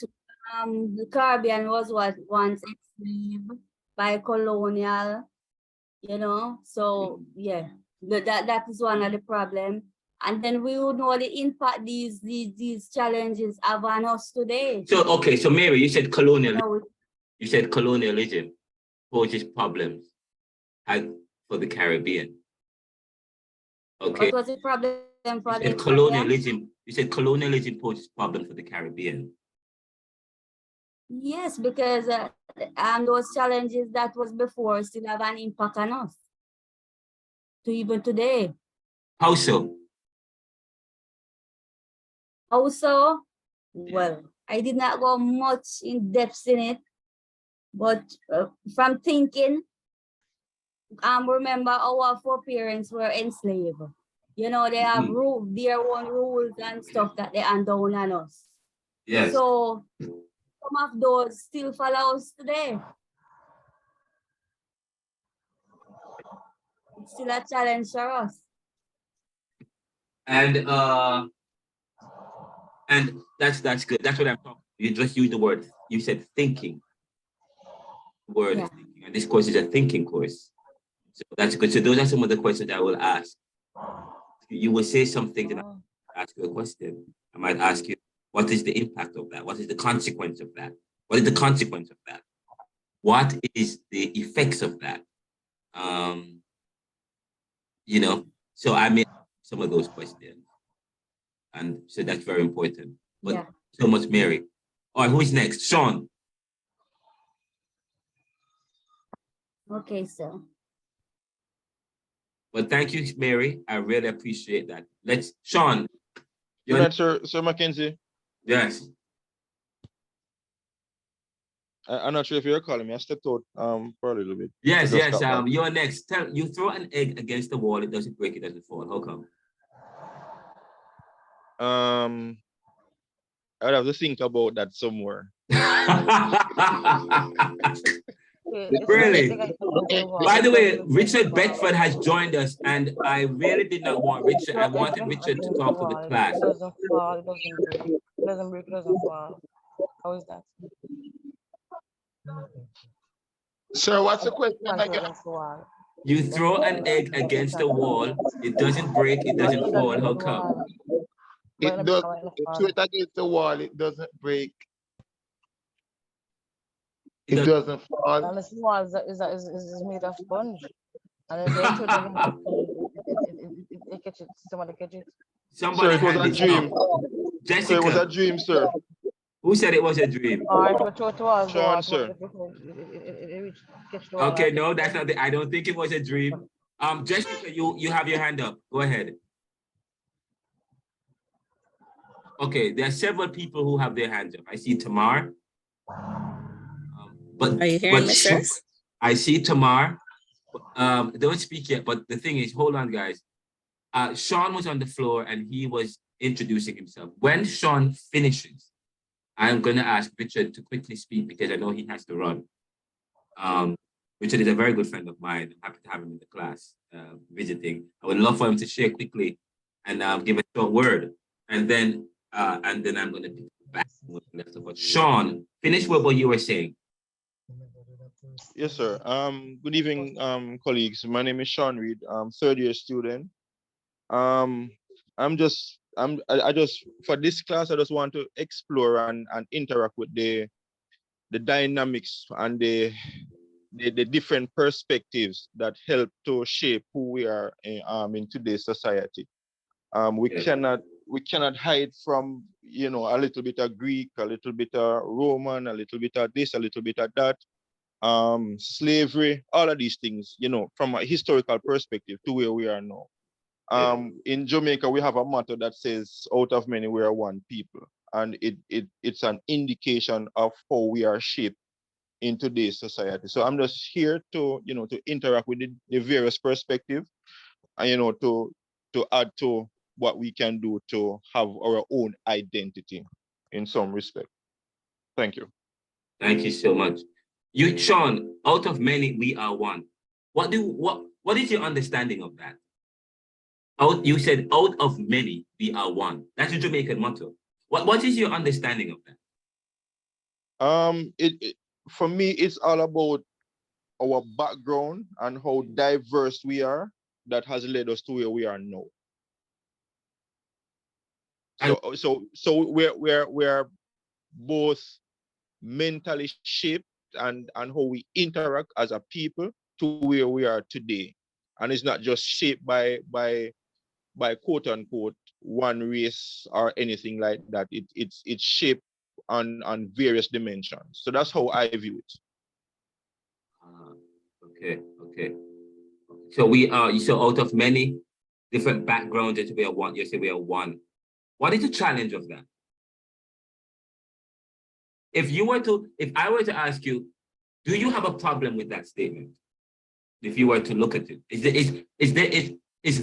the Caribbean was once enslaved by colonial, you know, so yeah, that is one of the problems. And then we would know the impact these challenges have on us today. So, okay, so Mary, you said colonialism. You know, You said colonialism poses problems for the Caribbean. Okay. what was the problem for You the said colonialism. You said colonialism poses problem for the Caribbean. Yes, because those challenges that was before still have an impact on us to even today. How so? Also, well, I did not go much in depth in it, but from thinking, remember our foreparents were enslaved. You know, they have their own rules and stuff that they hand down on us. Yes. So some of those still follow us today. It's still a challenge for us. And that's good. That's what I'm talking. You just used the word. You said thinking. Thinking. And this course is a thinking course. So that's good. So those are some of the questions I will ask. You will say something, then I'll ask you a question. I might ask you, what is the impact of that? What is the consequence of that? What is the consequence of that? What is the effects of that? You know, so I made some of those questions. And so that's very important. But so much, Mary. All right, who is next? Sean. Okay, so. Well, thank you, Mary. I really appreciate that. Let's, Sean. You're right, Sir McKenzie. Yes. I'm not sure if you're calling me. I stepped out for a little bit. Yes, yes. You're next. You throw an egg against the wall, it doesn't break, it doesn't fall. How come? I would have to think about that somewhere. Really? By the way, Richard Bedford has joined us, and I really did not want Richard. I wanted Richard to talk to the class. It doesn't fall, it doesn't break. It doesn't break, it doesn't fall. How is that? Sir, what's the question? You throw an egg against the wall, it doesn't break, it doesn't fall. How come? It does. If you throw it against the wall, it doesn't break. It doesn't fall. And this wall is made of sponge. And then they throw it against it catch it. Somebody catch it. Somebody sir, it was a dream. Jessica. Sir, it was a dream, sir. Who said it was a dream? Sean, sir. Okay, no, that's not the, I don't think it was a dream. Jessica, you have your hand up. Go ahead. Okay, there are several people who have their hands up. I see Tamar. But Are you hearing me, sir? I see Tamar. Don't speak yet, but the thing is, hold on, guys. Sean was on the floor and he was introducing himself. When Sean finishes, I'm going to ask Richard to quickly speak because I know he has to run. Richard is a very good friend of mine. I'm happy to have him in the class visiting. I would love for him to share quickly and give a short word. And then I'm going to pick back with the rest of us. Sean, finish with what you were saying. Yes, sir. Good evening, colleagues. My name is Sean Reed. I'm third-year student. I just for this class, I just want to explore and interact with the dynamics and the different perspectives that help to shape who we are in today's society. We cannot hide from, you know, a little bit of Greek, a little bit of Roman, a little bit of this, a little bit of that. Slavery, all of these things, you know, from a historical perspective to where we are now. In Jamaica, we have a motto that says, out of many, we are one people. And it's an indication of how we are shaped in today's society. So I'm just here to, you know, to interact with the various perspectives and, you know, to add to what we can do to have our own identity in some respect. Thank you. Thank you so much. You, Sean, out of many, we are one. What is your understanding of that? You said out of many, we are one. That's a Jamaican motto. What is your understanding of that? For me, it's all about our background and how diverse we are that has led us to where we are now. So we're both mentally shaped and how we interact as a people to where we are today. And it's not just shaped by quote unquote one race or anything like that. It's shaped on various dimensions. So that's how I view it. Okay. So we are, so out of many different backgrounds that we are one, you say we are one. What is the challenge of that? If I were to ask you, do you have a problem with that statement? If you were to look at it, is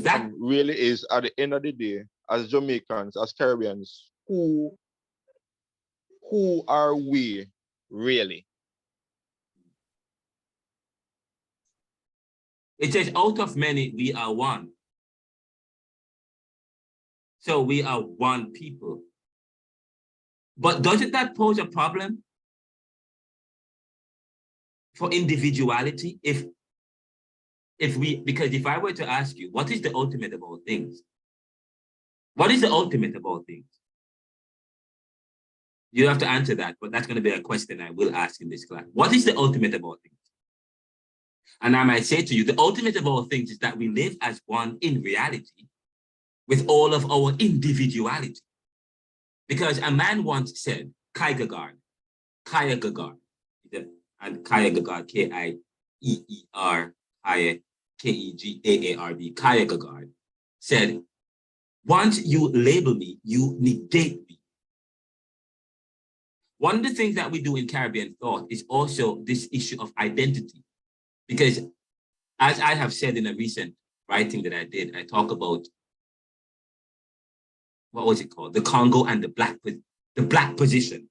that really is at the end of the day, as Jamaicans, as Caribbeans, who are we really? It says out of many, we are one. So we are one people. But doesn't that pose a problem for individuality? Because if I were to ask you, what is the ultimate of all things? What is the ultimate of all things? You have to answer that, but that's going to be a question I will ask in this class. What is the ultimate of all things? And I might say to you, the ultimate of all things is that we live as one in reality with all of our individuality. Because a man once said, Kierkegaard, and Kierkegaard, K-I-E-E-R, K-E-G-A-A-R-D, Kierkegaard, said, once you label me, you negate me. One of the things that we do in Caribbean thought is also this issue of identity. Because as I have said in a recent writing that I did, I talk about, what was it called? The Congo and the black position.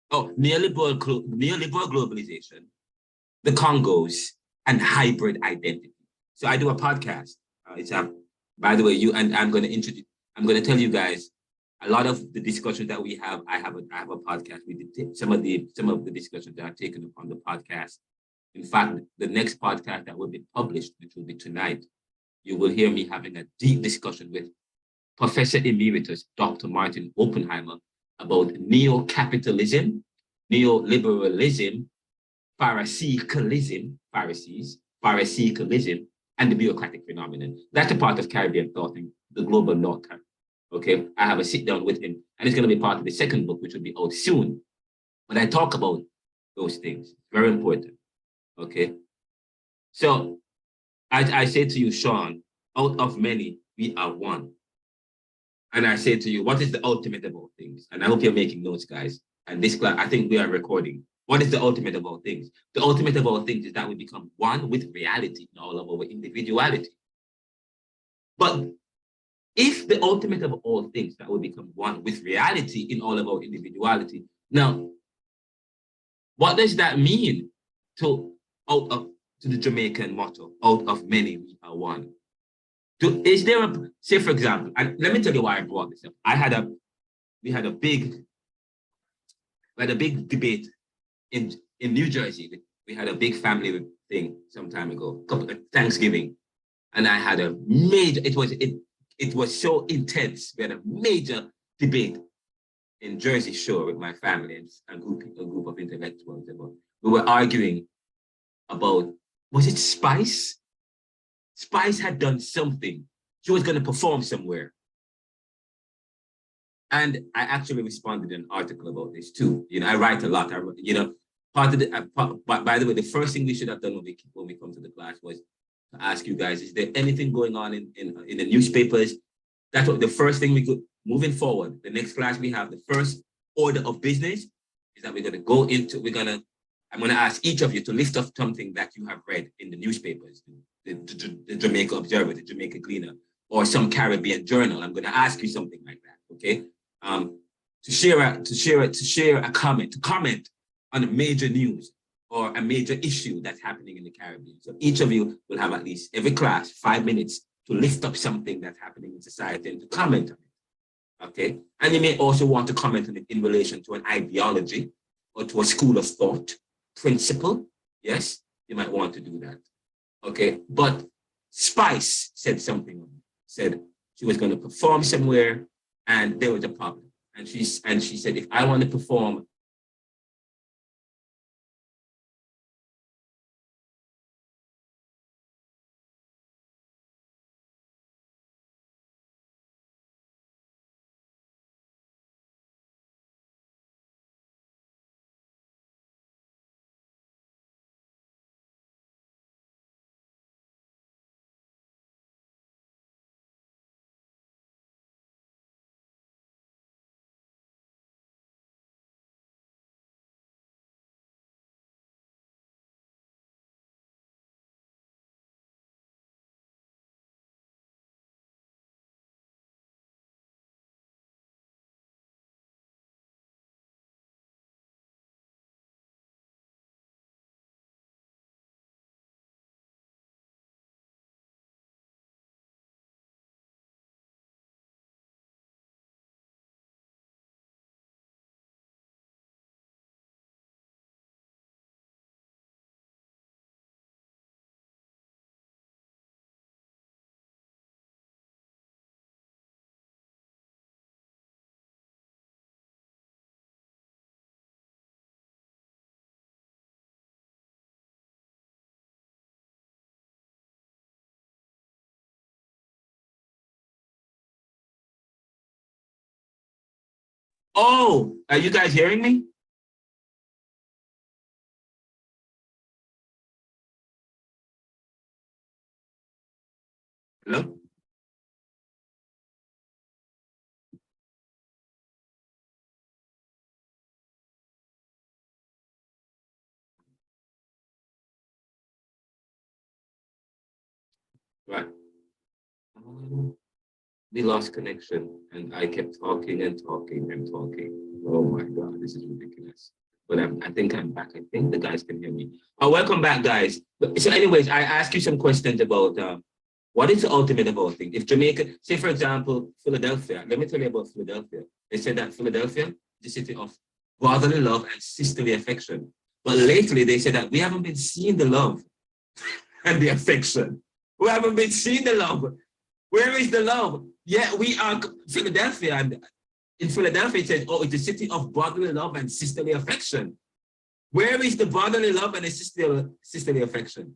Oh, neoliberal globalization, the Congos, and hybrid identity. So I do a podcast. By the way, I'm going to tell you guys a lot of the discussions that we have. I have a podcast. We did some of the discussions that I've taken upon the podcast. In fact, the next podcast that will be published, which will be tonight, you will hear me having a deep discussion with Professor Emeritus Dr. Martin Oppenheimer about neo-capitalism, neoliberalism, Pharisicalism, and the bureaucratic phenomenon. That's a part of Caribbean thought in the global north. Okay, I have a sit down with him, and it's going to be part of the second book, which will be out soon. But I talk about those things. Very important. Okay. So I say to you, Sean, out of many, we are one. and I say to you, what is the ultimate of all things? And I hope you're making notes, guys. And this class, I think we are recording. What is the ultimate of all things? The ultimate of all things is that we become one with reality in all of our individuality. But if the ultimate of all things that we become one with reality in all of our individuality, now, what does that mean to the Jamaican motto, out of many we are one? Is there a, say for example, and let me tell you why I brought this up. We had a big debate in New Jersey. We had a big family thing some time ago, Thanksgiving, and I had a major. It was so intense. We had a major debate in Jersey Shore with my family and a group of intellectuals. We were arguing about, was it Spice? Spice had done something. She was going to perform somewhere. And I actually responded in an article about this too. You know, I write a lot. Part of the, by the way, the first thing we should have done when we come to the class was to ask you guys, is there anything going on in the newspapers? That's what the first thing we could, moving forward, the next class we have, the first order of business is that we're going to go into, I'm going to ask each of you to lift up something that you have read in the newspapers, the Jamaica Observer, the Jamaica Gleaner, or some Caribbean journal. I'm going to ask you something like that, okay? To share a comment, to comment on a major news or a major issue that's happening in the Caribbean. So each of you will have at least every class 5 minutes to lift up something that's happening in society and to comment on it, okay? And you may also want to comment on it in relation to an ideology or to a school of thought, principle. Yes, you might want to do that, okay? But Spice said something, said she was going to perform somewhere and there was a problem. And she said, if I want to perform, oh, are you guys hearing me? Hello? Right. We lost connection and I kept talking and talking and talking. Oh my God, this is ridiculous. But I think I'm back. I think the guys can hear me. Oh, welcome back, guys. So anyways, I asked you some questions about what is the ultimate of all things? If Jamaica, say for example, Philadelphia, let me tell you about Philadelphia. They said that Philadelphia is the city of brotherly love and sisterly affection. But lately they said that we haven't been seeing the love and the affection. We haven't been seeing the love. Where is the love? Yeah, we are Philadelphia, and in Philadelphia it says, oh, it's a city of brotherly love and sisterly affection. Where is the brotherly love and the sisterly affection?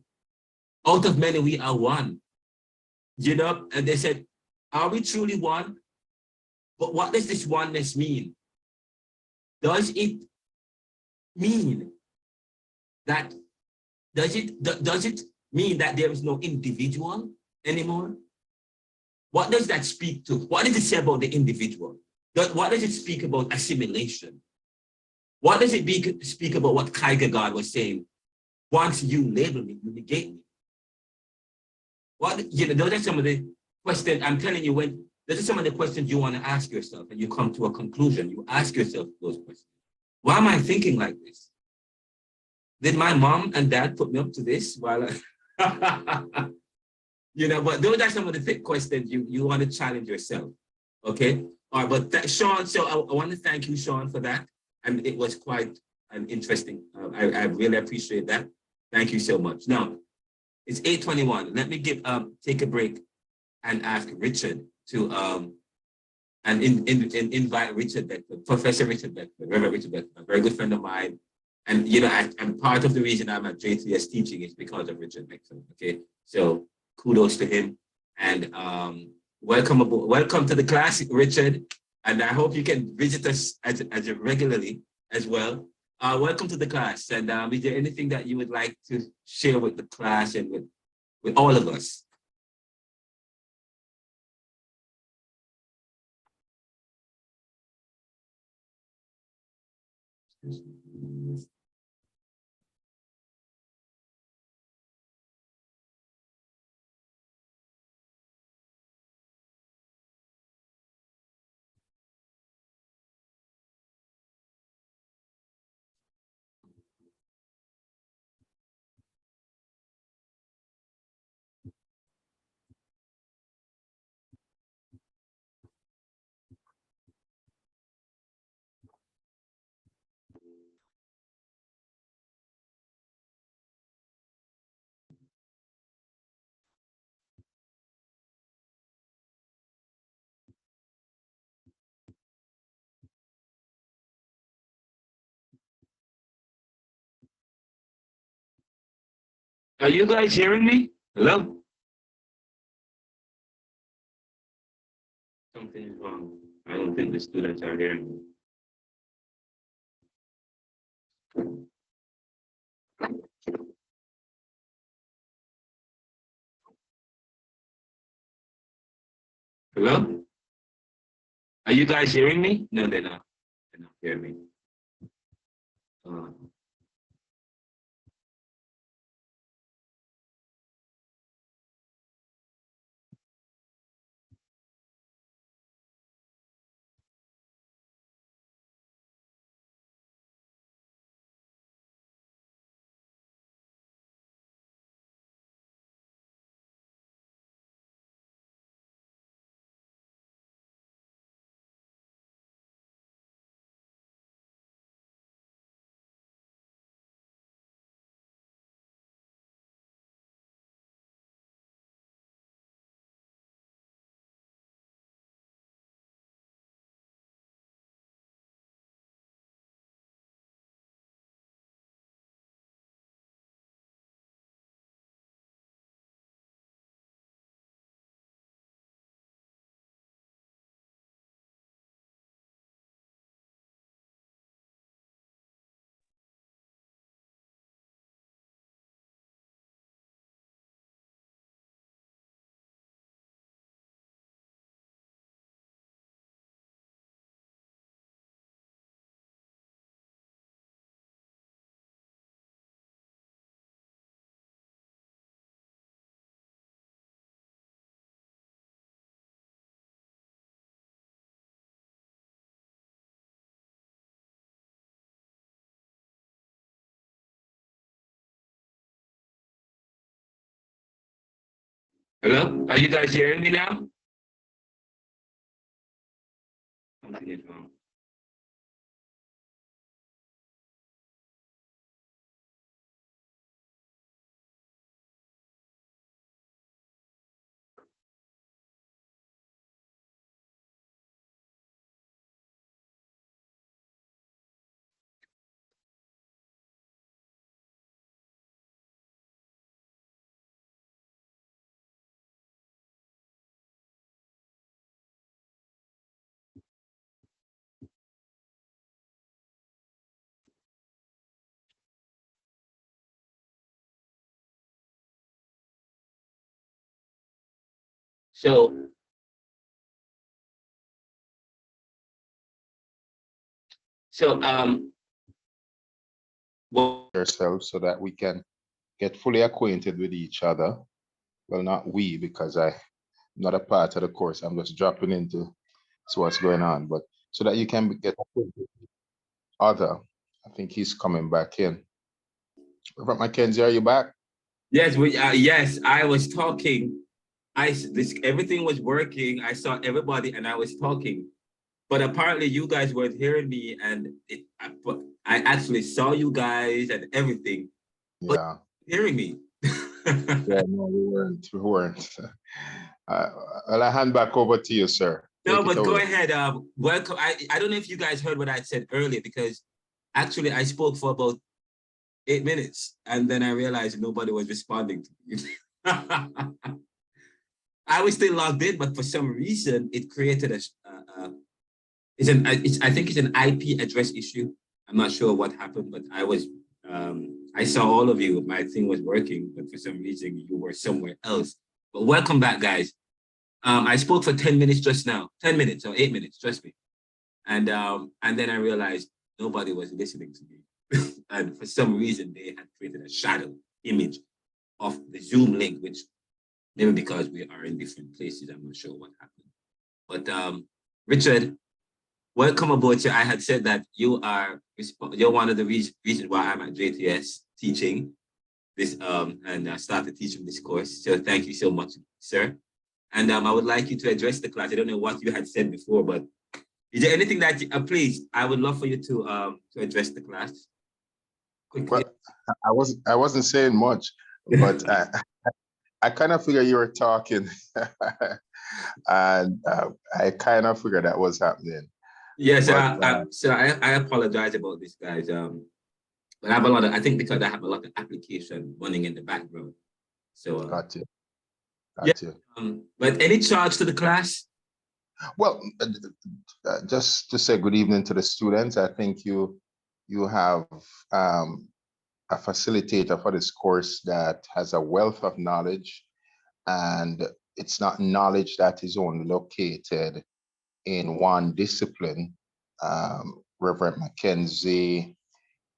Out of many, we are one. You know, and they said, are we truly one? But what does this oneness mean? Does it mean that, does it mean that there is no individual anymore? What does that speak to? What does it say about the individual? What does it speak about assimilation? What does it speak about what Kierkegaard was saying? Once you label me, you negate me. What, you know, those are some of the questions I'm telling you, those are some of the questions you want to ask yourself, and you come to a conclusion. You ask yourself those questions. Why am I thinking like this? Did my mom and dad put me up to this? While you know, but those are some of the thick questions you want to challenge yourself. Okay. All right, but Sean, so I want to thank you, Sean, for that. And it was quite an interesting. I really appreciate that. Thank you so much. Now, it's 8:21. Let me take a break and ask Richard to and invite Richard Beckford, Professor Richard Beckford, Reverend Richard Beckford, a very good friend of mine. And you know, and part of the reason I'm at JTS teaching is because of Richard Beckford. Okay, so kudos to him, and welcome aboard. Welcome to the class, Richard. And I hope you can visit us as regularly as well. Welcome to the class. And is there anything that you would like to share with the class and with all of us? Are you guys hearing me? Hello? Something is wrong. I don't think the students are hearing me. Hello? Are you guys hearing me? No, they're not. They're not hearing me. Hello? Are you guys hearing me now? Something is wrong. So So, well, ourselves so that we can get fully acquainted with each other. Well, not we, because I'm not a part of the course. I'm just dropping into what's going on, but so that you can get acquainted with each other. I think he's coming back in. Reverend McKenzie, are you back? yes, yes, I was talking. Everything was working. I saw everybody and I was talking, but apparently you guys weren't hearing me, and I actually saw you guys and everything, but Yeah. hearing me. Yeah, no, we weren't. We weren't. Well, I hand back over to you, sir. No, Take it but go away. ahead. Welcome. I don't know if you guys heard what I said earlier, because actually I spoke for about 8 minutes and then I realized nobody was responding to me. I was still logged in, but for some reason it created I think it's an IP address issue. I'm not sure what happened, but I saw all of you. My thing was working, but for some reason you were somewhere else. But welcome back, guys. I spoke for 10 minutes just now, 10 minutes or 8 minutes, trust me. And then I realized nobody was listening to me. And for some reason, they had created a shadow image of the Zoom link, which maybe because we are in different places, I'm not sure what happened. But Richard, welcome aboard. I had said that you're one of the reasons why I'm at JTS teaching this and I started teaching this course. So thank you so much, sir. And I would like you to address the class. I don't know what you had said before, but is there anything that, please, I would love for you to address the class quickly. Well, I wasn't saying much, but I kind of figured you were talking, and I kind of figured that was happening. Yes, so I apologize about this, guys. But I have I think because I have a lot of application running in the background. So got you. But any charge to the class? Well, just to say good evening to the students. I think you have a facilitator for this course that has a wealth of knowledge, and it's not knowledge that is only located in one discipline. Reverend McKenzie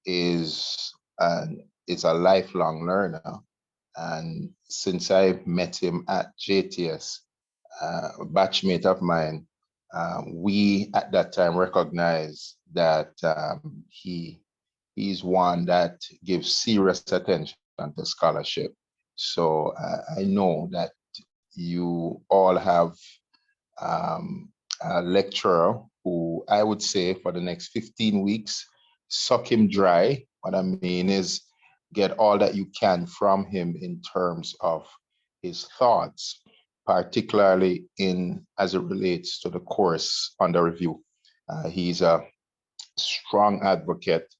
is a lifelong learner, and since I met him at JTS, a batchmate of mine, we at that time recognized that he's one that gives serious attention to scholarship. So I know that you all have a lecturer who I would say for the next 15 weeks, suck him dry. What I mean is get all that you can from him in terms of his thoughts, particularly as it relates to the course under review. He's a strong advocate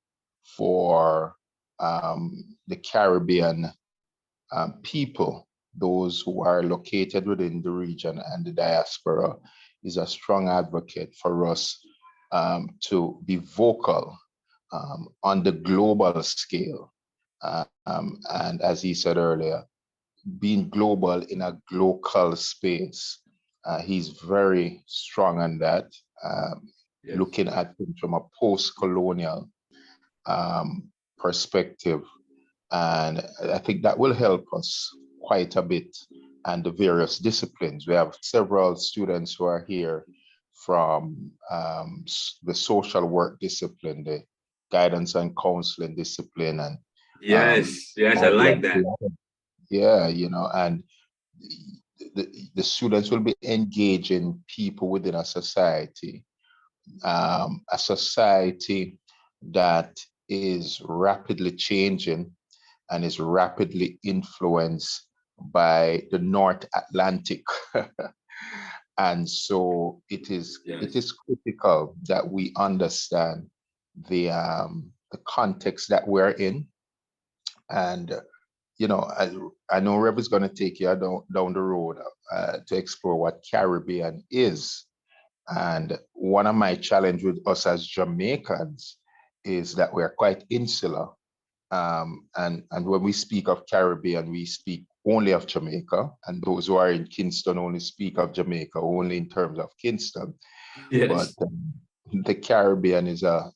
for the Caribbean people, those who are located within the region and the diaspora. Is a strong advocate for us to be vocal on the global scale. And as he said earlier, being global in a local space. He's very strong on that, Yes. looking at things from a post-colonial perspective. And I think that will help us quite a bit, and the various disciplines. We have several students who are here from the social work discipline, the guidance and counseling discipline, and Yes, I like that. yeah, and the students will be engaging people within a society that is rapidly changing and is rapidly influenced by the North Atlantic. And so it is critical that we understand the context that we're in. And I know Reb is going to take you down the road to explore what Caribbean is. And one of my challenges with us as Jamaicans is that we're quite insular. And when we speak of Caribbean, we speak only of Jamaica. And those who are in Kingston only speak of Jamaica only in terms of Kingston. Yes. the Caribbean is a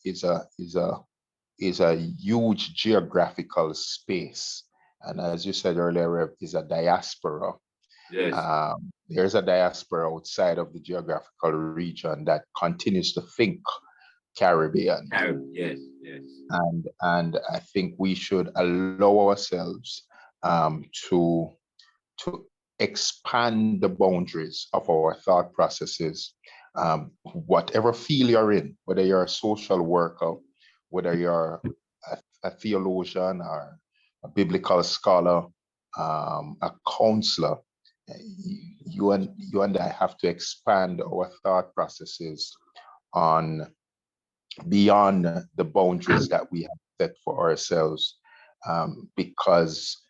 huge geographical space. And as you said earlier, Rev, is a diaspora. Yes. There's a diaspora outside of the geographical region that continues to think Caribbean. Yes, yes. And I think we should allow ourselves to expand the boundaries of our thought processes. Whatever field you're in, whether you're a social worker, whether you're a theologian or a biblical scholar, a counselor, you and I have to expand our thought processes on beyond the boundaries that we have set for ourselves, because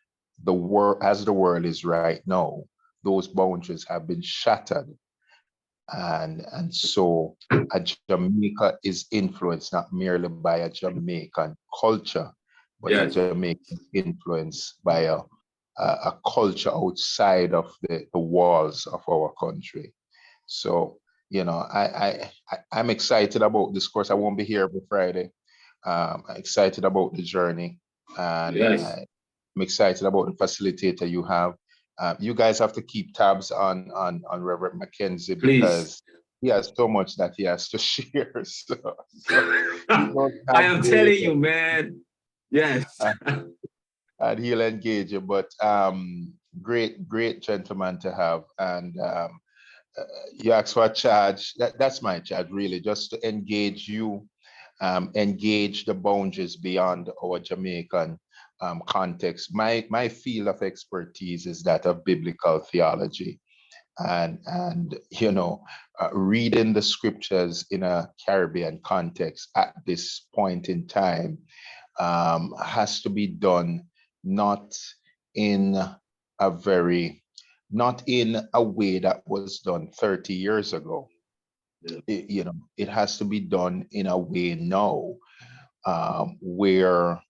as the world is right now, those boundaries have been shattered. And so Jamaica is influenced not merely by a Jamaican culture, but Yes. a Jamaican influence by a culture outside of the walls of our country. So, you know, I'm excited about this course. I won't be here every Friday. I'm excited about the journey, and Yes. I'm excited about the facilitator you have. You guys have to keep tabs on Reverend McKenzie, Please. because he has so much that he has to share. So I am telling you, man. Yes. And he'll engage you. But great gentleman to have. And you ask for a charge. That's my charge, really, just to engage you, engage the boundaries beyond our Jamaican context. My field of expertise is that of biblical theology, and you know, reading the scriptures in a Caribbean context at this point in time has to be done not in a way that was done 30 years ago. Yeah. It has to be done in a way now, where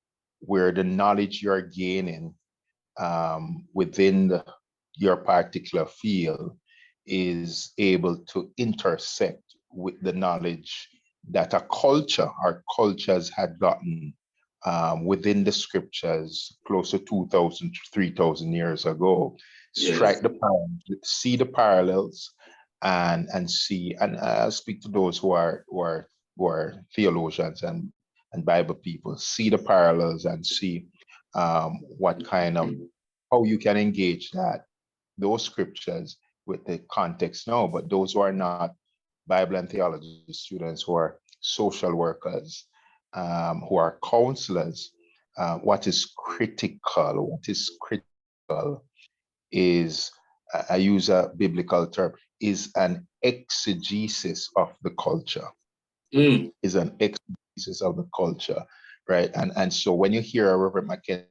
the knowledge you're gaining within your particular field is able to intersect with the knowledge that a culture or cultures had gotten within the scriptures close to 2,000, 3,000 years ago. Yes. Strike the parallels, see the parallels, and see, and I'll speak to those who are theologians and Bible people. See the parallels and see what kind of, how you can engage those scriptures with the context now. But those who are not Bible and theology students, who are social workers, who are counselors, what is critical is, I use a biblical term, is an exegesis of the culture. Is an exegesis of the culture, right? And so when you hear a Reverend McKenzie,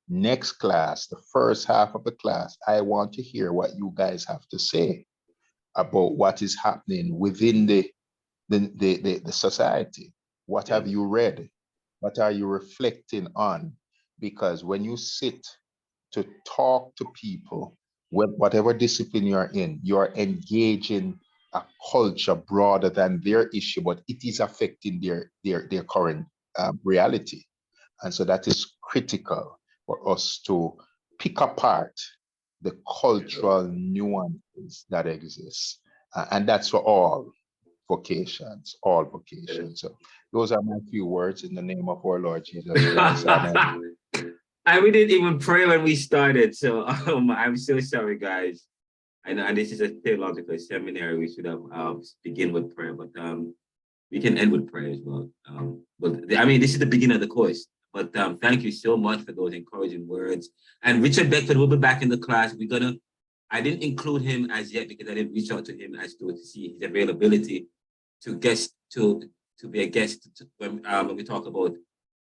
next class, the first half of the class, I want to hear what you guys have to say about what is happening within the society. What have you read? What are you reflecting on? Because when you sit to talk to people, whatever discipline you're in, you're engaging a culture broader than their issue, but it is affecting their current reality. And so that is critical for us to pick apart the cultural nuances that exist. And that's for all vocations. So those are my few words in the name of our Lord Jesus Christ. Amen. And we didn't even pray when we started, so I'm so sorry, guys. I know, and this is a theological seminary. We should have begin with prayer, but we can end with prayer as well. But I mean, this is the beginning of the course. But thank you so much for those encouraging words. And Richard Beckford will be back in the class. I didn't include him as yet because I didn't reach out to him as to see his availability to be a guest when we talk about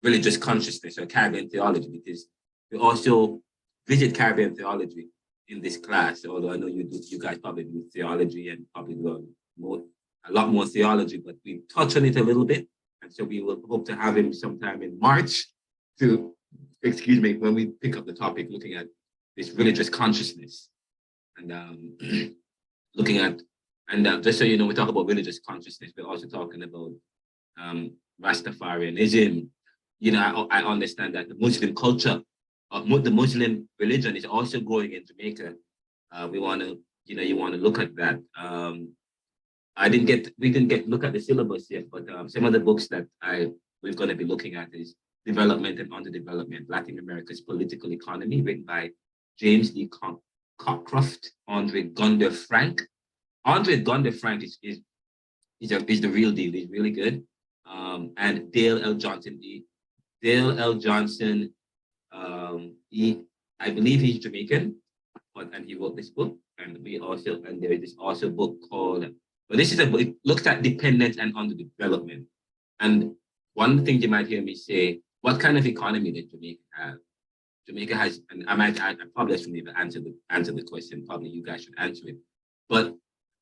religious consciousness or Caribbean theology, because we also visit Caribbean theology in this class. Although I know you guys probably do theology and probably do a lot more theology, but we touch on it a little bit. And so we will hope to have him sometime in March when we pick up the topic, looking at this religious consciousness and looking at And just so you know, we talk about religious consciousness, we're also talking about Rastafarianism. You know, I understand that the Muslim culture, the Muslim religion is also growing in Jamaica. We want to, you know, you want to look at that. We didn't get look at the syllabus yet, but some of the books that we're going to be looking at is Development and Underdevelopment, Latin America's Political Economy, written by James E. Cockcroft, Andre Gunder Frank. Andre Gunder Frank is the real deal. He's really good. And Dale L. Johnson. Dale L. Johnson, I believe he's Jamaican, and he wrote this book. And there is also a book called, but this is a book, it looks at dependence and underdevelopment. And one of the things you might hear me say, what kind of economy does Jamaica have? Jamaica has, and I probably shouldn't even answer the question, probably you guys should answer it. But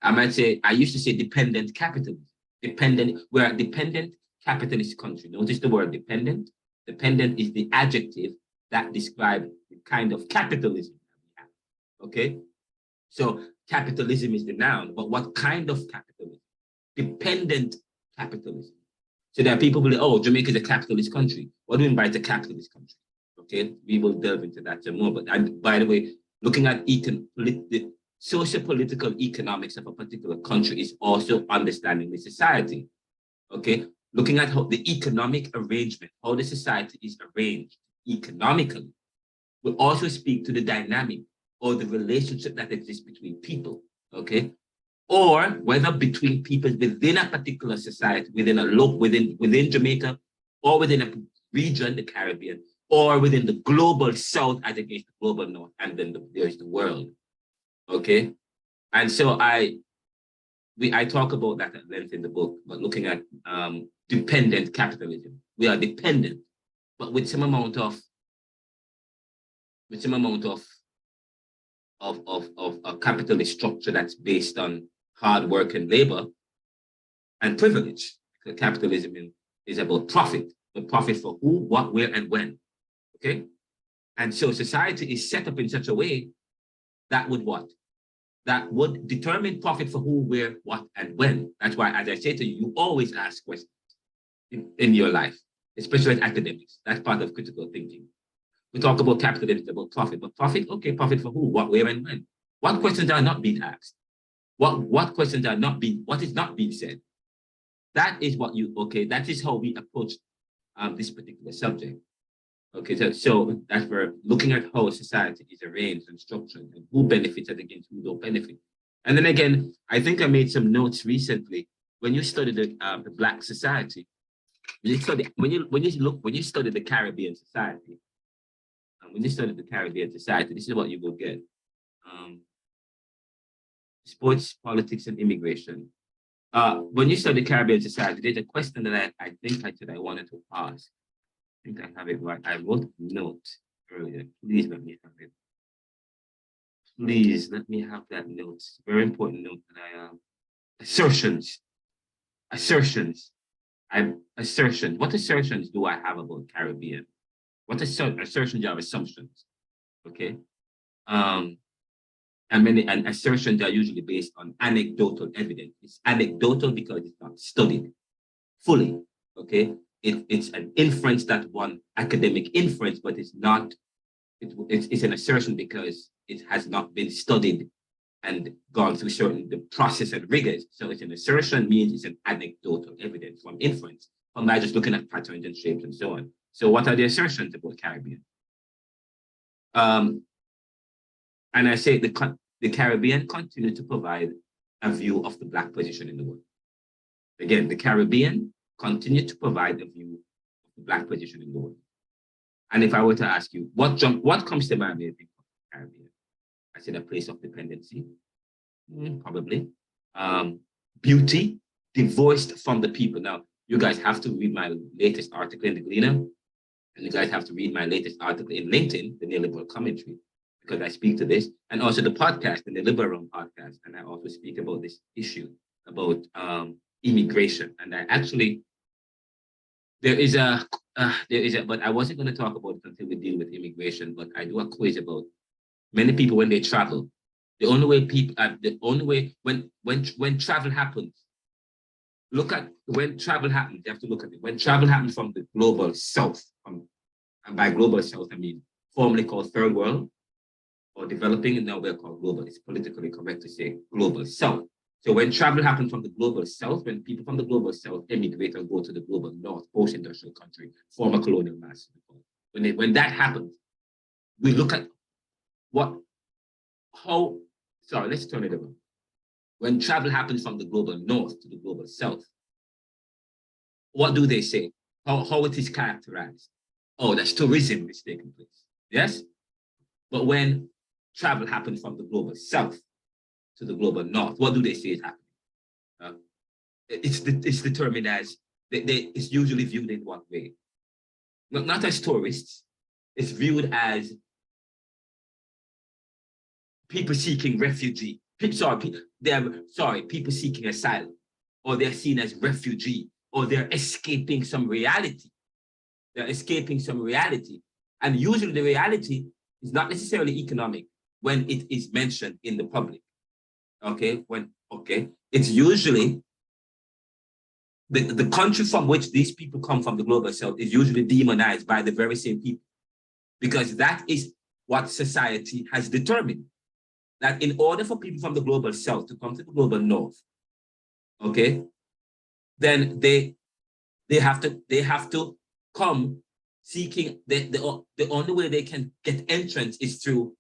I might say, I used to say dependent capitalism. We're a dependent capitalist country. Notice the word dependent. Dependent is the adjective that describes the kind of capitalism that we have. Okay? So capitalism is the noun, but what kind of capitalism? Dependent capitalism. So there are people who say, oh, Jamaica is a capitalist country. What do we mean by it's a capitalist country? Okay, we will delve into that some more. But by the way, looking at the socio-political economics of a particular country is also understanding the society. Okay, looking at how the economic arrangement, how the society is arranged economically, will also speak to the dynamic or the relationship that exists between people. Okay, or whether between people within a particular society, within Jamaica, or within a region, the Caribbean, or within the global South as against the global North, and then there's the world. Okay, and so I talk about that at length in the book, but looking at dependent capitalism. We are dependent, but with some amount of a capitalist structure that's based on hard work and labor and privilege. Because capitalism is about profit, but profit for who, what, where, and when. Okay, and so society is set up in such a way that would what? That would determine profit for who, where, what, and when. That's why, as I say to you, you always ask questions in your life, especially as academics. That's part of critical thinking. We talk about capitalism, about profit, but profit, okay, profit for who, what, where, and when? What questions are not being asked? What questions are not being, what is not being said? That is what that is how we approach this particular subject. Okay, so that's where looking at how society is arranged and structured and who benefits and against who don't benefit. And then again, I think I made some notes recently. When you study the Black society, when you study the Caribbean society, this is what you will get. Sports, politics, and immigration. When you study Caribbean society, there's a question that I think I wanted to ask. I think I have it right. I wrote a note earlier. Please let me have it. Please let me have that note. Very important note that I assertions. What assertions do I have about Caribbean? What assertions do you have? Assumptions? Okay. And assertions are usually based on anecdotal evidence. It's anecdotal because it's not studied fully. Okay. It's an inference that one academic inference, but it's not. It's an assertion because it has not been studied and gone through the process and rigors. So it's an assertion means it's an anecdotal evidence from inference, from by just looking at patterns and shapes and so on. So what are the assertions about Caribbean? And I say the Caribbean continue to provide a view of the Black position in the world. Again, the Caribbean continue to provide a view of the Black position in the world. And if I were to ask you, what comes to mind when you think of the Caribbean? I said a place of dependency, probably. Beauty, divorced from the people. Now, you guys have to read my latest article in the Gleaner, and you guys have to read my latest article in LinkedIn, the Neoliberal Commentary, because I speak to this, and also the podcast, the Neoliberal podcast, and I also speak about this issue about immigration. And I actually, there is a, but I wasn't going to talk about it until we deal with immigration, but I do a quiz about many people when they travel, The only way people, the only way when travel happens, look at when travel happens, you have to look at it. When travel happens from the global south, and by global south, I mean formerly called third world or developing, and now we're called global. It's politically correct to say global south. So when travel happens from the global south, when people from the global south emigrate and go to the global north, post-industrial country, former colonial mass, when that happens, we look at let's turn it around. When travel happens from the global north to the global south, what do they say? How it is characterized? Oh, that's tourism is taking place. Yes? But when travel happens from the global south to the global north, what do they say is happening? It's determined as, it's usually viewed in what way? Not as tourists, it's viewed as people seeking refugee. People seeking asylum, or they're seen as refugee, or they're escaping some reality. They're escaping some reality. And usually the reality is not necessarily economic when it is mentioned in the public. It's usually the country from which these people come from, the global south, is usually demonized by the very same people, because that is what society has determined. That in order for people from the global south to come to the global north, then they have to come seeking, the only way they can get entrance is through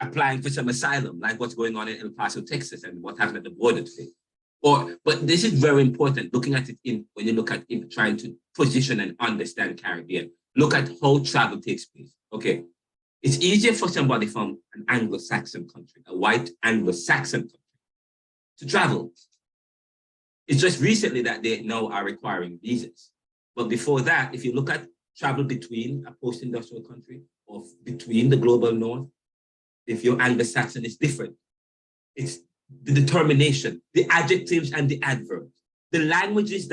applying for some asylum, like what's going on in El Paso, Texas, and what happened at the border today. But this is very important, looking at it when you look at it, trying to position and understand Caribbean. Look at how travel takes place. Okay. It's easier for somebody from an Anglo-Saxon country, a white Anglo-Saxon country, to travel. It's just recently that they now are requiring visas. But before that, if you look at travel between a post-industrial country or between the global north, if you're Anglo-Saxon, it's different. It's the determination, the adjectives and the adverbs. The language is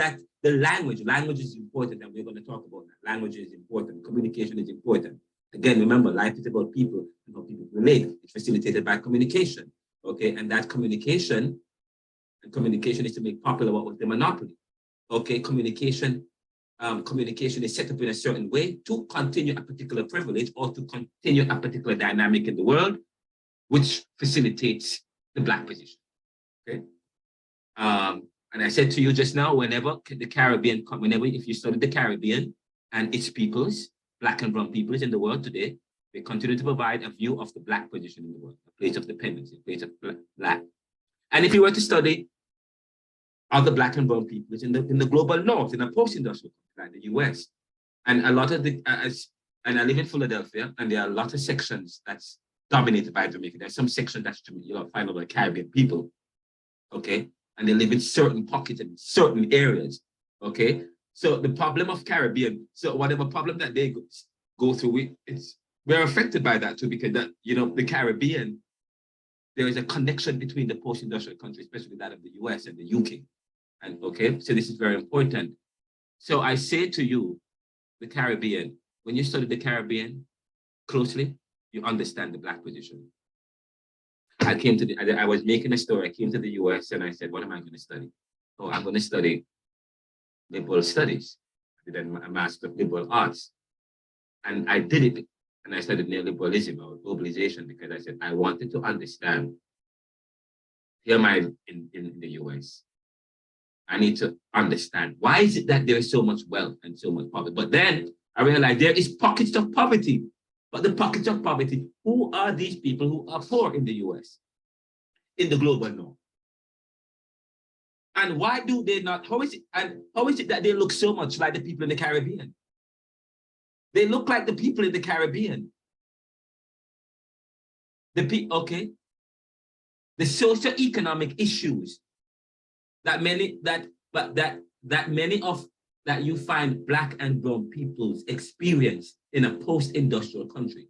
important, and we're going to talk about that. Language is important, communication is important. Again, remember, life is about people and how people relate. It's facilitated by communication, and that communication is to make popular what was the monopoly, Communication is set up in a certain way to continue a particular privilege or to continue a particular dynamic in the world, which facilitates the Black position, And I said to you just now, whenever the Caribbean, if you study the Caribbean and its peoples, Black and brown peoples in the world today, they continue to provide a view of the Black position in the world, a place of dependency, a place of Black. And if you were to study other Black and brown peoples in the global north, in a post-industrial country like the US, and a lot of and I live in Philadelphia, and there are a lot of sections that's dominated by Jamaica. There's some section that's find other Caribbean people, and they live in certain pockets and certain areas, So the problem of Caribbean, so whatever problem that they go through, we're affected by that too, because the Caribbean, there is a connection between the post-industrial countries, especially that of the US and the UK. And so this is very important. So I say to you, the Caribbean, when you study the Caribbean closely, you understand the Black position. I was making a story. I came to the US and I said, what am I going to study? Oh, I'm going to study liberal studies. I did a master of liberal arts. And I did it, and I studied neoliberalism or globalization, because I said I wanted to understand. Here am I in the US. I need to understand, why is it that there is so much wealth and so much poverty? But then I realized there is pockets of poverty. But the pockets of poverty, who are these people who are poor in the US, in the global north? And why do they not? How is it that they look so much like the people in the Caribbean? They look like the people in the Caribbean. The socioeconomic issues that you find Black and brown peoples experience in a post-industrial country.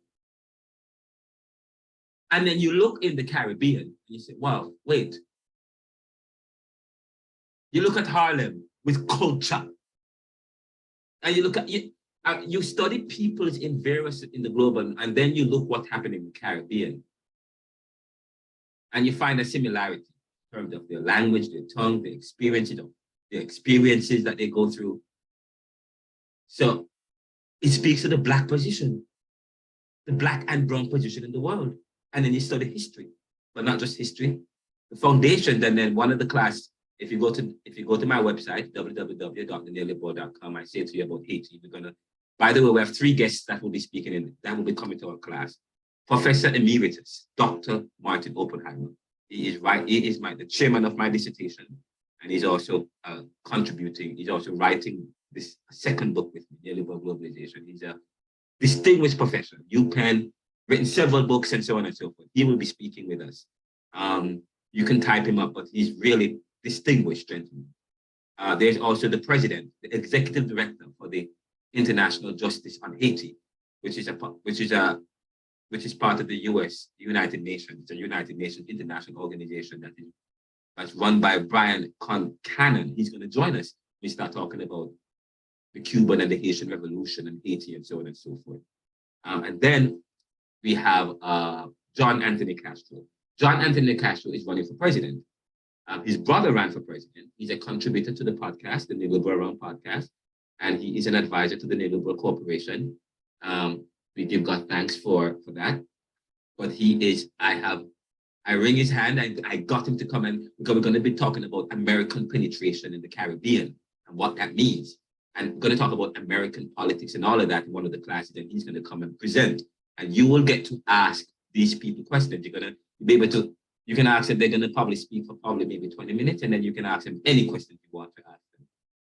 And then you look in the Caribbean and you say, wow, wait. You look at Harlem with culture. And you look at, you study peoples in the global, and then you look what happened in the Caribbean. And you find a similarity in terms of their language, their tongue, their experiences that they go through. So it speaks to the Black position, the Black and brown position in the world. And then you study history, but not just history, the foundations. And then one of the class, if you go to my website, www.neoliberal.com, I say to you about Haiti. By the way, we have 3 guests that will be speaking that will be coming to our class. Professor Emeritus, Dr. Martin Oppenheimer. He is the chairman of my dissertation, and he's also contributing. He's also writing this second book with me, Neoliberal Globalization. He's a distinguished professor. UPenn, written several books and so on and so forth. He will be speaking with us. You can type him up, but he's really distinguished gentleman. There's also the president, the executive director for the International Justice on Haiti, which is part of the United Nations. It's a United Nations international organization that's run by Brian Cannon. He's going to join us. We start talking about the Cuban and the Haitian Revolution and Haiti and so on and so forth. And then we have John Anthony Castro. John Anthony Castro is running for president. His brother ran for president. He's a contributor to the podcast, the Neoliberal podcast, and he is an advisor to the Neoliberal Corporation. We give God thanks for that. But I ring his hand. I got him to come in because we're going to be talking about American penetration in the Caribbean and what that means. And we're going to talk about American politics and all of that in one of the classes, and he's going to come and present. And you will get to ask these people questions. You're going to be able to, you can ask them, they're going to probably speak for probably maybe 20 minutes, and then you can ask them any questions you want to ask them.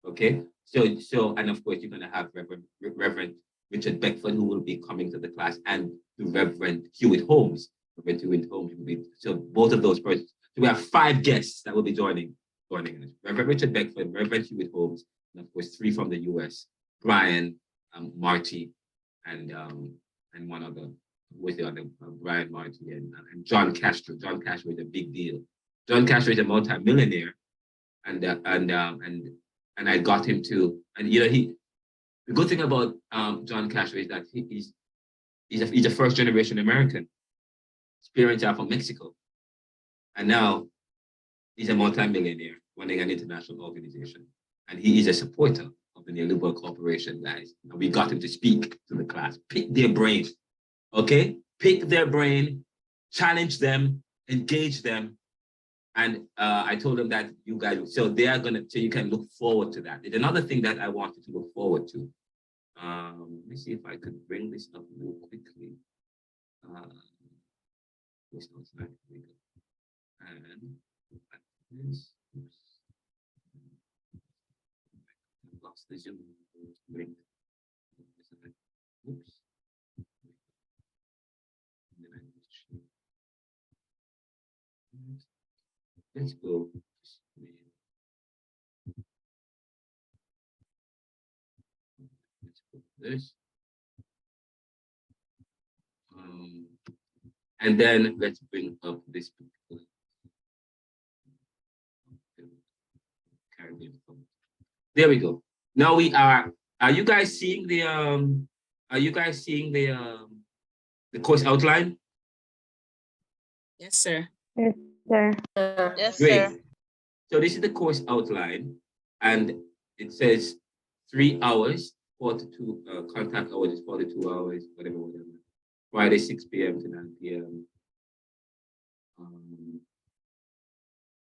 Okay? So, and of course, you're going to have Reverend Richard Beckford, who will be coming to the class, and the Reverend Hewitt Holmes. Reverend Hewitt Holmes will be, so both of those persons. So we have 5 guests that will be joining us. Reverend Richard Beckford, Reverend Hewitt Holmes, and of course 3 from the US, Brian, Marty, and one other, who was the other, Brian Marty and John Castro. John Castro is a big deal. John Castro is a multi-millionaire, and I got him to, and the good thing about John Castro is that he's a first-generation American. His parents are from Mexico, and now he's a multi-millionaire running an international organization, and he is a supporter of the Neoliberal Corporation, guys. And we got him to speak to the class. Pick their brain, okay? Pick their brain, challenge them, engage them, and I told them that you guys, so they are gonna, so you can look forward to that. There's another thing that I wanted to look forward to. Let me see if I could bring this up real quickly. This one's not really good. And this, oops. I lost the Zoom link. Oops. Let's go. Let's go this. And then let's bring up this particular Caribbean. There we go. Now we are you guys seeing the course outline? Yes, sir. Yes, sir. Yes, Great. sir. So this is the course outline, and it says 3 hours, 42 contact hours is 42 hours, whatever. Friday, 6 p.m. to 9 p.m.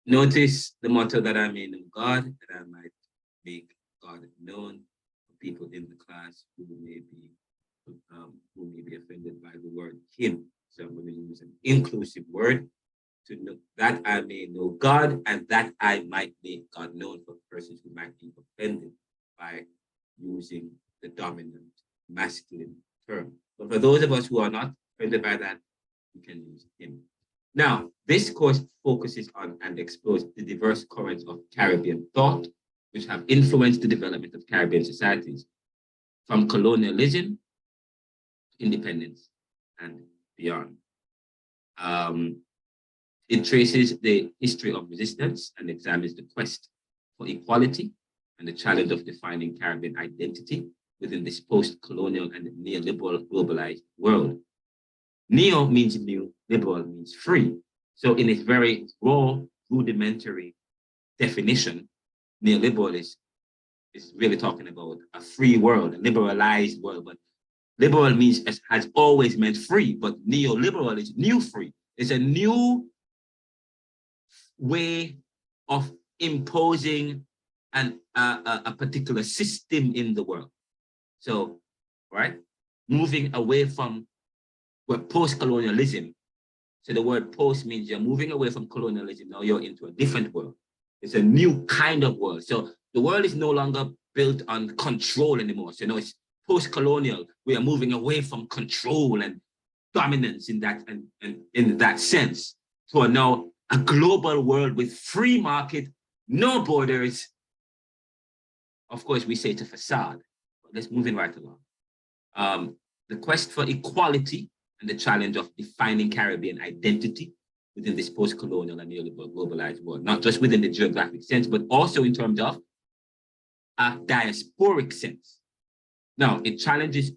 Notice the motto that I may know God, that I might make God known to people in the class who may be offended by the word him. So I'm going to use an inclusive word to know that I may know God and that I might make God known for persons who might be offended by using the dominant masculine term. But for those of us who are not offended by that, we can use him. Now, this course focuses on and explores the diverse currents of Caribbean thought, which have influenced the development of Caribbean societies, from colonialism to independence and beyond. It traces the history of resistance and examines the quest for equality and the challenge of defining Caribbean identity within this post-colonial and neoliberal globalized world. Neo means new, liberal means free. So in its very raw, rudimentary definition, neoliberal is really talking about a free world, a liberalized world. But liberal means has always meant free, but neoliberal is new free. It's a new way of imposing a particular system in the world. So, right, moving away from post-colonialism. So the word post means you're moving away from colonialism. Now you're into a different world. It's a new kind of world. So the world is no longer built on control anymore. So, it's post-colonial. We are moving away from control and dominance in that and in that sense to now a global world with free market, no borders. Of course, we say it's a facade. But let's move in right along. The quest for equality and the challenge of defining Caribbean identity within this post-colonial and neoliberal globalized world, not just within the geographic sense, but also in terms of a diasporic sense. Now, it challenges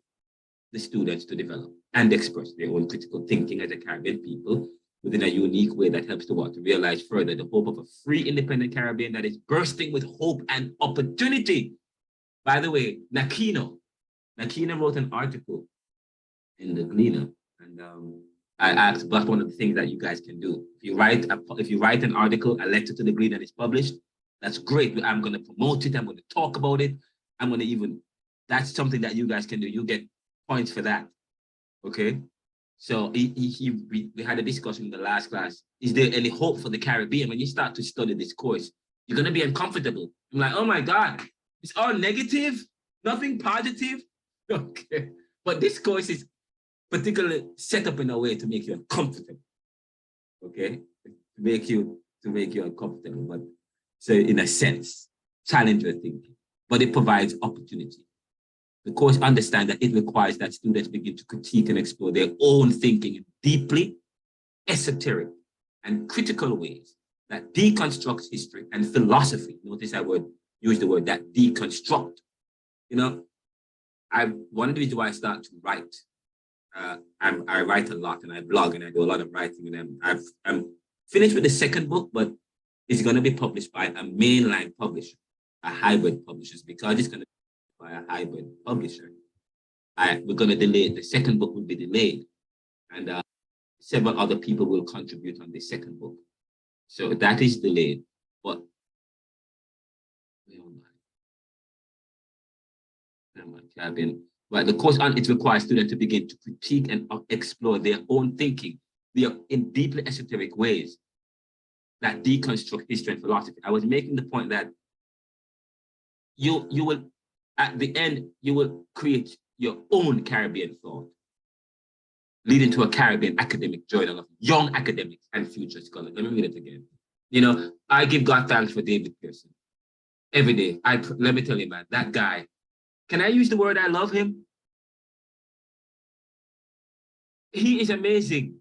the students to develop and express their own critical thinking as a Caribbean people within a unique way that helps to realize further the hope of a free, independent Caribbean that is bursting with hope and opportunity. By the way, Nakino wrote an article in the Gleaner, and I asked, that's one of the things that you guys can do. If you write an article, a letter to the Gleaner is published, that's great. I'm going to promote it. I'm going to talk about it. That's something that you guys can do. You get points for that. Okay. So we had a discussion in the last class. Is there any hope for the Caribbean? When you start to study this course, you're going to be uncomfortable. I'm like, oh my God, it's all negative, nothing positive. Okay. But this course is particularly set up in a way to make you uncomfortable. Okay. To make you uncomfortable. But so in a sense, challenge your thinking, but it provides opportunity. The course understands that it requires that students begin to critique and explore their own thinking in deeply esoteric and critical ways that deconstructs history and philosophy. Notice I use the word that deconstruct. One of the reasons why I start to write, I write a lot and I blog and I do a lot of writing, and I'm finished with the second book, but it's going to be published by a mainline publisher, a hybrid publisher, because it's going to be by a hybrid publisher. We're going to delay it. The second book will be delayed, and several other people will contribute on the second book. So that is delayed, but the course it requires students to begin to critique and explore their own thinking in deeply esoteric ways that deconstruct history and philosophy. I was making the point that you will, at the end, you will create your own Caribbean thought, leading to a Caribbean academic journal of young academics and future scholars. Let me read it again. I give God thanks for David Pearson. Every day, let me tell you, man, that guy, can I use the word I love him? He is amazing.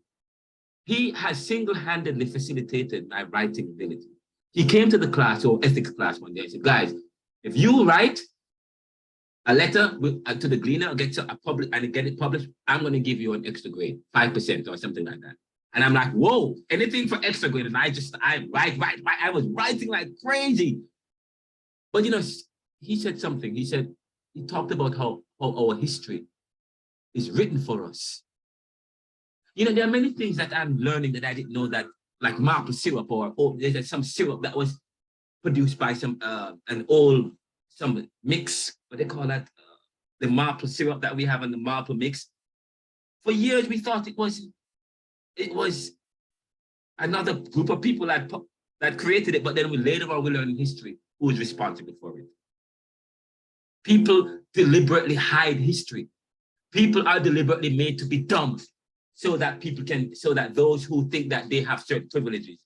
He has single-handedly facilitated my writing ability. He came to the class, or ethics class one day, and said, guys, if you write a letter to the Gleaner and get it published, I'm going to give you an extra grade, 5% or something like that. And I'm like, whoa, anything for extra grade. And I write. I was writing like crazy. But he said something. He talked about how our history is written for us. There are many things that I'm learning that I didn't know, that like maple syrup or there's some syrup that was produced by some mix, what they call that, the maple syrup that we have in the maple mix. For years we thought it was another group of people that created it, but then later on we learn in history who is responsible for it. People deliberately hide history. People are deliberately made to be dumb so that those who think that they have certain privileges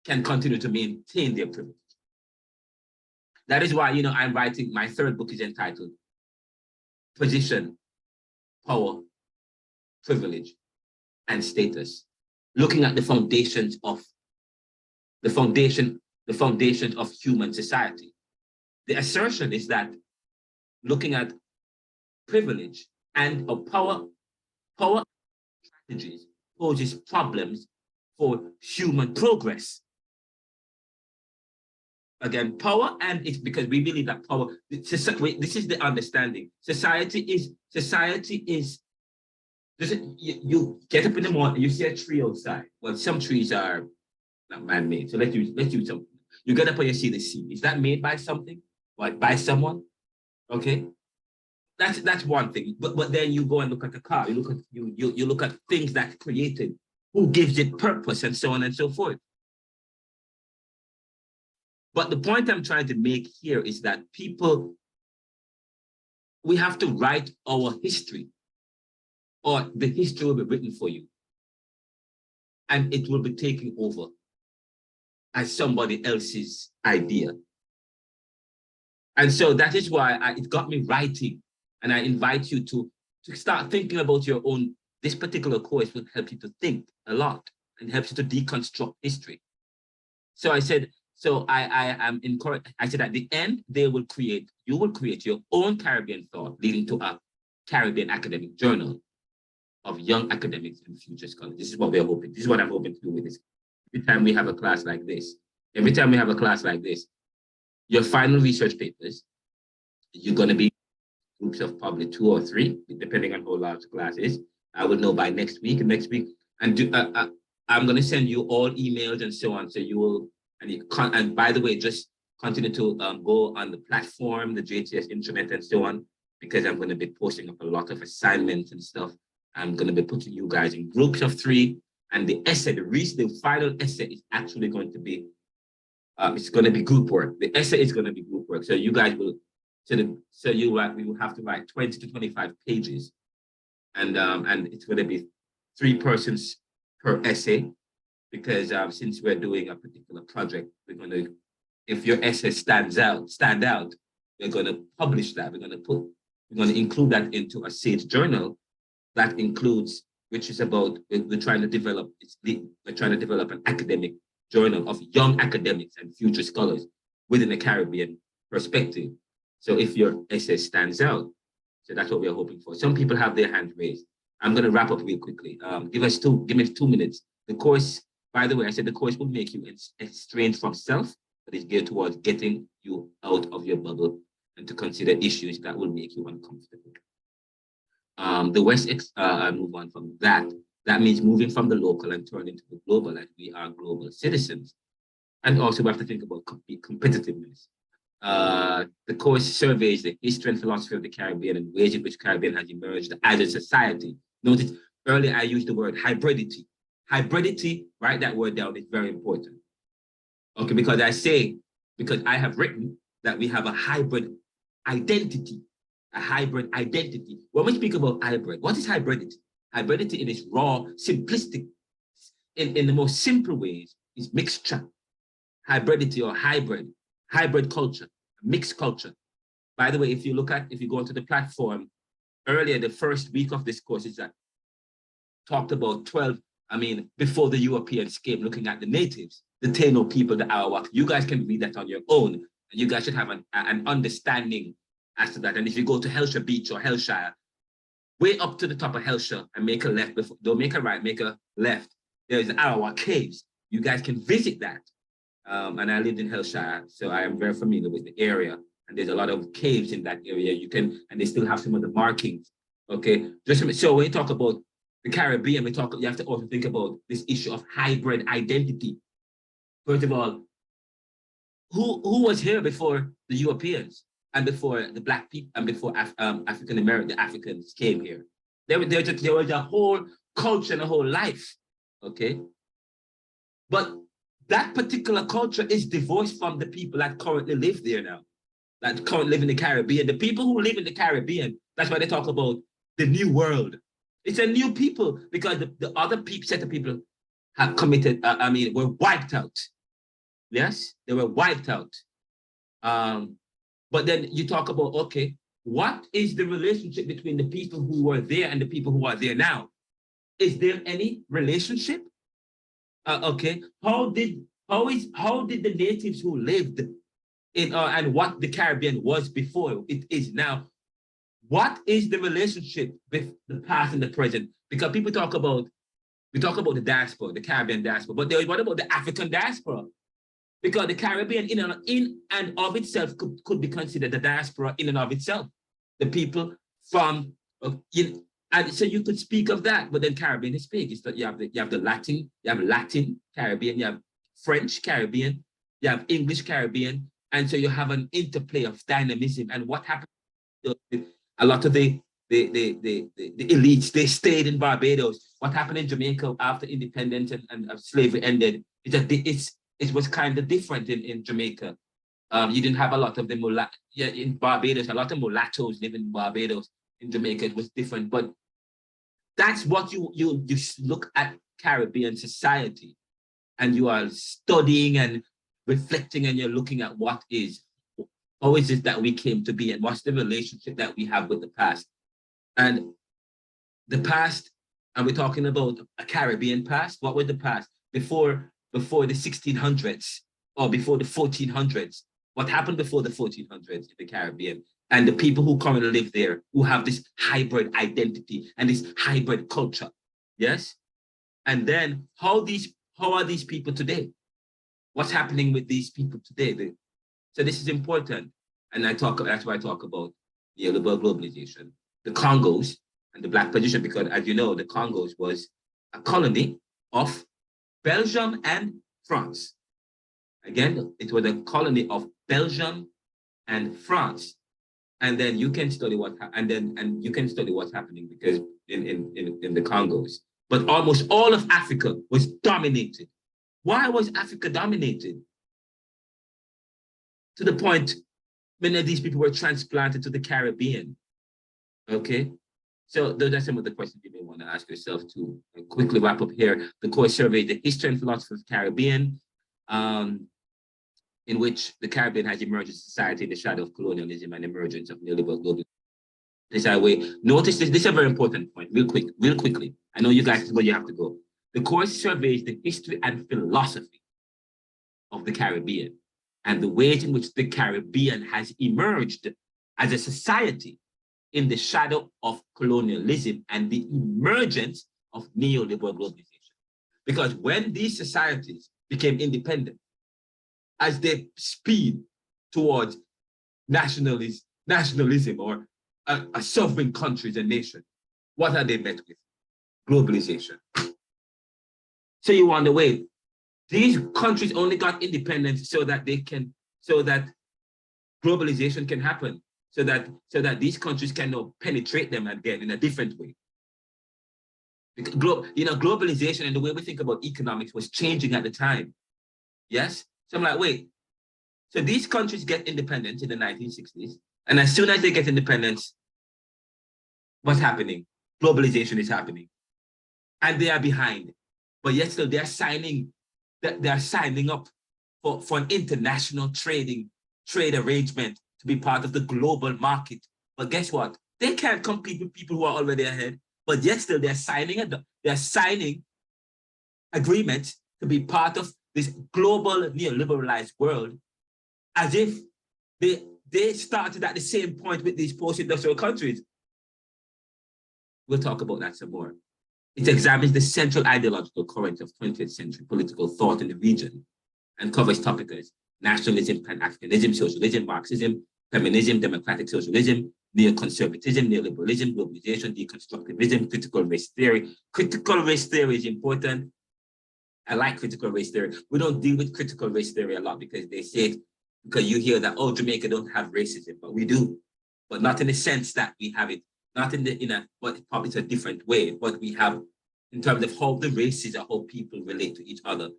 can continue to maintain their privilege. That is why, I'm writing, my third book is entitled Position, Power, Privilege, and Status, looking at the foundations of human society. The assertion is that looking at privilege and power strategies poses problems for human progress. Again, power, and it's because we believe that power, this is the understanding. Society is, you get up in the morning, you see a tree outside. Well, some trees are not man-made, so let's use some. You get up and you see the sea. Is that made by something? Like by someone? Okay. That's one thing. But then you go and look at the car, you look at things that's created, who gives it purpose, and so on and so forth. But the point I'm trying to make here is that people, we have to write our history, or the history will be written for you. And it will be taken over as somebody else's idea. And so that is why it got me writing. And I invite you to start thinking about your own. This particular course will help you to think a lot and helps you to deconstruct history. So I said, so I am encouraged. I said at the end, you will create your own Caribbean thought, leading to a Caribbean academic journal of young academics and future scholars. This is what we're hoping. This is what I'm hoping to do with this. Every time we have a class like this, your final research papers, you're going to be groups of probably 2 or 3, depending on how large the class is. I will know by next week. And I'm going to send you all emails and so on. So you will, and by the way, just continue to go on the platform, the JTS Internet and so on, because I'm going to be posting up a lot of assignments and stuff. I'm going to be putting you guys in groups of 3. And the essay, the final essay is actually going to be, it's going to be group work. The essay is going to be group work. So you guys will, we will have to write 20 to 25 pages. And it's going to be 3 persons per essay, because since we're doing a particular project, we're going to, if your essay stand out, we're going to publish that. We're going to include that into a SAGE journal that includes, which is about, we're trying to develop an academic journal of young academics and future scholars within a Caribbean perspective. So if your essay stands out, so that's what we're hoping for. Some people have their hands raised. I'm going to wrap up real quickly. Give me 2 minutes. The course, by the way, I said the course will make you estranged from self, but it's geared towards getting you out of your bubble and to consider issues that will make you uncomfortable. The West, I move on from that. That means moving from the local and turning to the global, as we are global citizens. And also we have to think about competitiveness. The course surveys the history and philosophy of the Caribbean and ways in which Caribbean has emerged as a society. Notice earlier I used the word hybridity. Hybridity, write that word down, it's very important. Okay, because I have written that we have a hybrid identity. When we speak about hybrid, what is hybridity? Hybridity in its raw, simplistic, in the most simple ways, is mixture. Hybridity or hybrid culture, mixed culture. By the way, if you go onto the platform, earlier, the first week of this course is that talked about before the Europeans came, looking at the natives, the Taino people, the Arawak. You guys can read that on your own, and you guys should have an understanding as to that. And if you go to Hellshire Beach or Hellshire, way up to the top of Hellshire and make a left, don't make a right, make a left, there's the Arawak caves. You guys can visit that. And I lived in Hellshire, so I am very familiar with the area. And there's a lot of caves in that area. And they still have some of the markings. Okay, so when you talk about the Caribbean, you have to also think about this issue of hybrid identity. First of all, who was here before the Europeans and before the Black people and before African-American Africans came here? There was a whole culture and a whole life, okay? But that particular culture is divorced from the people that currently live there now, that currently live in the Caribbean. The people who live in the Caribbean, that's why they talk about the new world. It's a new people because the other set of people have committed, were wiped out. Yes, they were wiped out. But then you talk about, okay, what is the relationship between the people who were there and the people who are there now? Is there any relationship? Okay, how did the natives who lived in and what the Caribbean was before it is now, what is the relationship with the past and the present? Because people talk about We talk about the diaspora, the Caribbean diaspora, but what about the African diaspora? Because the Caribbean in and of itself could be considered the diaspora in and of itself. The people from, and so you could speak of that, but then Caribbean is big. It's that you have the Latin, Caribbean, you have French Caribbean, you have English Caribbean, and so you have an interplay of dynamism. And what happened? A lot of the elites, they stayed in Barbados. What happened in Jamaica after independence and slavery ended? It was kind of different in Jamaica. You didn't have a lot of the in Barbados. A lot of mulattoes live in Barbados. In Jamaica, it was different. But that's what you look at Caribbean society, and you are studying and reflecting, and you're looking at how is it that we came to be, and what's the relationship that we have with the past. And the past, and we're talking about a Caribbean past. What was the past before the 1600s or before the 1400s? What happened before the 1400s in the Caribbean? And the people who currently live there, who have this hybrid identity and this hybrid culture, yes? And then how are these people today? What's happening with these people today? So this is important. And that's why I talk about neoliberal globalization, the Congos and the Black position, because as you know, the Congos was a colony of Belgium and France. Again, it was a colony of Belgium and France. And then you can study what's happening because in the Congos. But almost all of Africa was dominated. Why was Africa dominated? To the point, many of these people were transplanted to the Caribbean. Okay, so those are some of the questions you may want to ask yourself to quickly wrap up here. The course surveys the history and philosophy of the Caribbean, in which the Caribbean has emerged as a society in the shadow of colonialism and emergence of neoliberal globalism. This is our way. Notice this is a very important point, real quickly. I know you guys, but you have to go. The course surveys the history and philosophy of the Caribbean and the ways in which the Caribbean has emerged as a society in the shadow of colonialism and the emergence of neoliberal globalization. Because when these societies became independent, as they speed towards nationalism or a sovereign countries and nation, what are they met with? Globalization. So you wonder, wait, these countries only got independence so that globalization can happen, so that these countries can now penetrate them again in a different way. Globalization and the way we think about economics was changing at the time. Yes? So I'm like, wait, so these countries get independence in the 1960s, and as soon as they get independence, what's happening? Globalization is happening. And they are behind. But yet still they're signing up for an international trade arrangement to be part of the global market. But guess what? They can't compete with people who are already ahead. But yet still they're signing agreements to be part of this global neoliberalized world, as if they started at the same point with these post-industrial countries. We'll talk about that some more. It examines the central ideological current of 20th century political thought in the region and covers topics as nationalism, Pan-Africanism, socialism, Marxism, feminism, democratic socialism, neoconservatism, neoliberalism, globalization, deconstructivism, critical race theory. Critical race theory is important. I like critical race theory. We don't deal with critical race theory a lot because they say, because you hear that, oh, Jamaica don't have racism, but we do, but not in the sense that we have it, not but probably it's a different way, but we have in terms of how the races or how people relate to each other,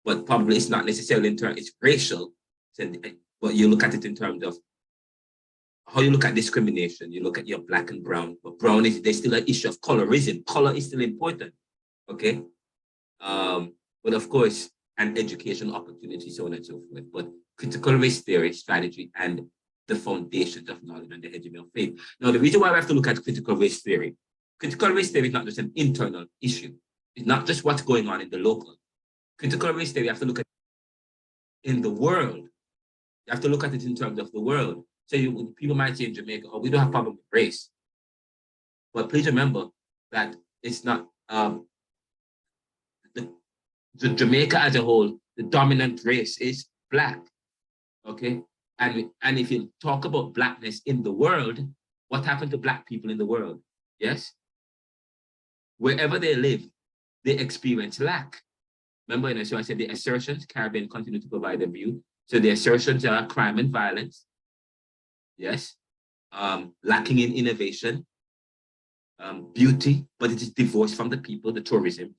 but probably it's not necessarily in terms, it's racial, but you look at it in terms of how you look at discrimination, you look at your black and brown, but brown there's still an issue of colorism. Color is still important, okay? But of course, and education opportunities, so on and so forth. But critical race theory, strategy, and the foundations of knowledge and the hegemony of faith. Now, the reason why we have to look at critical race theory is not just an internal issue. It's not just what's going on in the local. Critical race theory, you have to look at it in the world. You have to look at it in terms of the world. So people might say in Jamaica, oh, we don't have a problem with race. But please remember that it's not, Jamaica as a whole, the dominant race is Black, okay? And if you talk about Blackness in the world, what happened to Black people in the world? Yes? Wherever they live, they experience lack. Remember, so I said the assertions, Caribbean continue to provide a view. So the assertions are crime and violence, yes? Lacking in innovation, beauty, but it is divorced from the people, the tourism,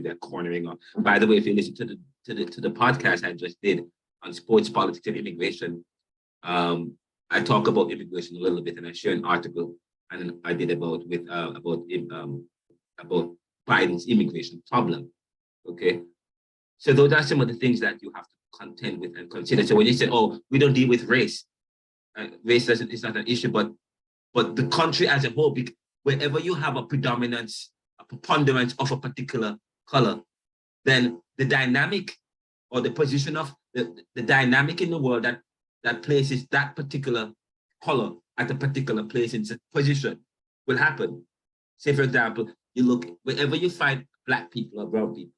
they're cornering on. By the way, if you listen to the podcast I just did on sports, politics, and immigration, I talk about immigration a little bit, and I share an article, and I did about Biden's immigration problem. Okay, so those are some of the things that you have to contend with and consider. So when you say, "Oh, we don't deal with race," race is not an issue, but the country as a whole, wherever you have a preponderance of a particular color, then the dynamic or the position of the dynamic in the world that places that particular color at a particular place in position will happen. Say, for example, you look, wherever you find Black people or brown people,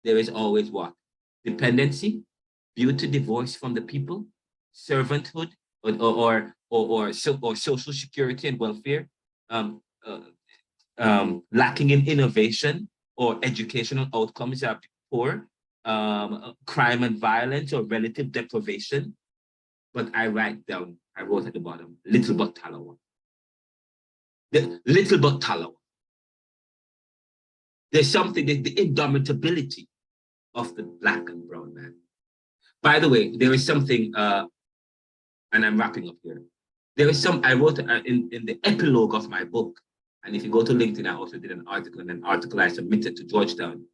there is always what? Dependency, beauty divorced from the people, servanthood, or social security and welfare, lacking in innovation or educational outcomes are poor, crime and violence or relative deprivation. But I wrote at the bottom, little but Talawa. The little but Talawa. There's something, the indomitability of the Black and brown man. By the way, there is something, and I'm wrapping up here. There is I wrote in the epilogue of my book, and if you go to LinkedIn, I also did an article I submitted to Georgetown.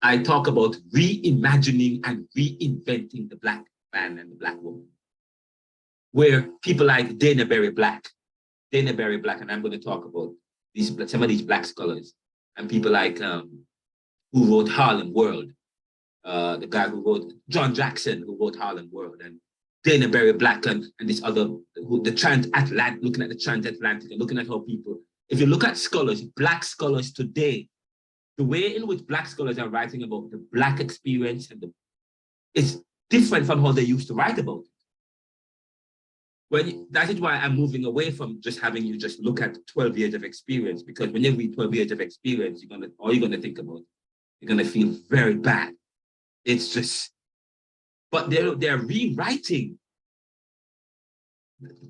I talk about reimagining and reinventing the Black man and the Black woman, where people like Dana Berry Black, and I'm going to talk about some of these Black scholars, and people like who wrote Harlem World, the guy who wrote, John Jackson, who wrote Harlem World, and Dana Berry Black, and this other, looking at the transatlantic and looking at how people, if you look at scholars, Black scholars today, the way in which Black scholars are writing about the Black experience it's different from how they used to write about it. That is why I'm moving away from just having you just look at 12 years of experience, because when you read 12 years of experience, all you're gonna think about, you're gonna feel very bad. It's just, but they're rewriting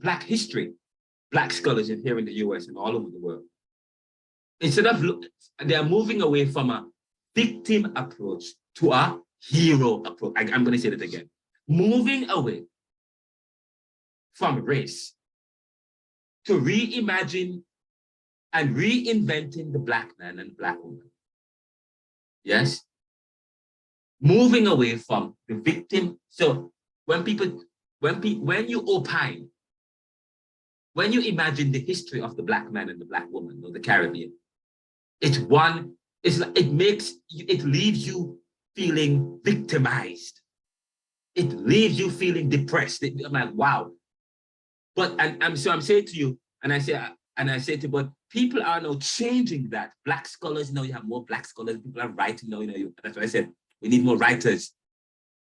Black history, Black scholars here in the US and all over the world. Instead of, they're moving away from a victim approach to a hero approach. I'm going to say that again. Moving away from race to reimagine and reinventing the Black man and Black woman. Yes? Moving away from the victim. So when you opine, when you imagine the history of the Black man and the Black woman or the Caribbean, it leaves you feeling victimized. It leaves you feeling depressed. I'm like, wow. But I'm saying to you, and I say to you, but people are now changing that. Black scholars, you have more Black scholars. People are writing now. That's why I said we need more writers.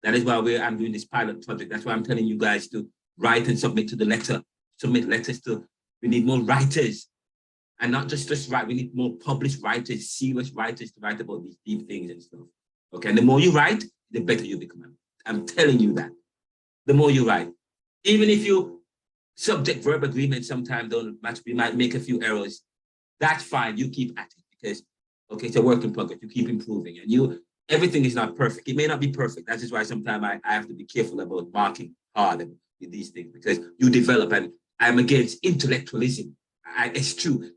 That is why I'm doing this pilot project. That's why I'm telling you guys to write and submit to the letter. Submit letters to. We need more writers. And not just write, we need more published writers, serious writers to write about these deep things and stuff. Okay, and the more you write, the better you become. I'm telling you that. The more you write. Even if you subject-verb agreements sometimes don't match, we might make a few errors. That's fine, you keep at it because, okay, it's a work in progress, you keep improving. And everything is not perfect. It may not be perfect. That is why sometimes I have to be careful about marking hard with these things because you develop, and I'm against intellectualism. I eschew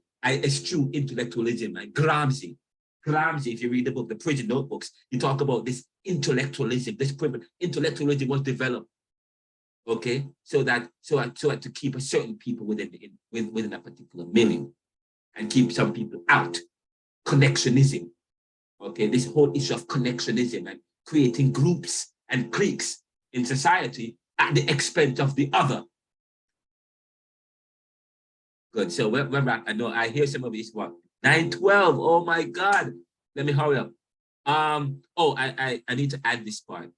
intellectualism and Gramsci, if you read the book, The Prison Notebooks, you talk about this intellectualism. Intellectualism was developed, okay, so to keep a certain people within a particular milieu and keep some people out. Connectionism, okay, this whole issue of connectionism and creating groups and cliques in society at the expense of the other. Good. So we're back. I know I hear some of these. What? 9:12. Oh my God. Let me hurry up. Oh, I need to add this part.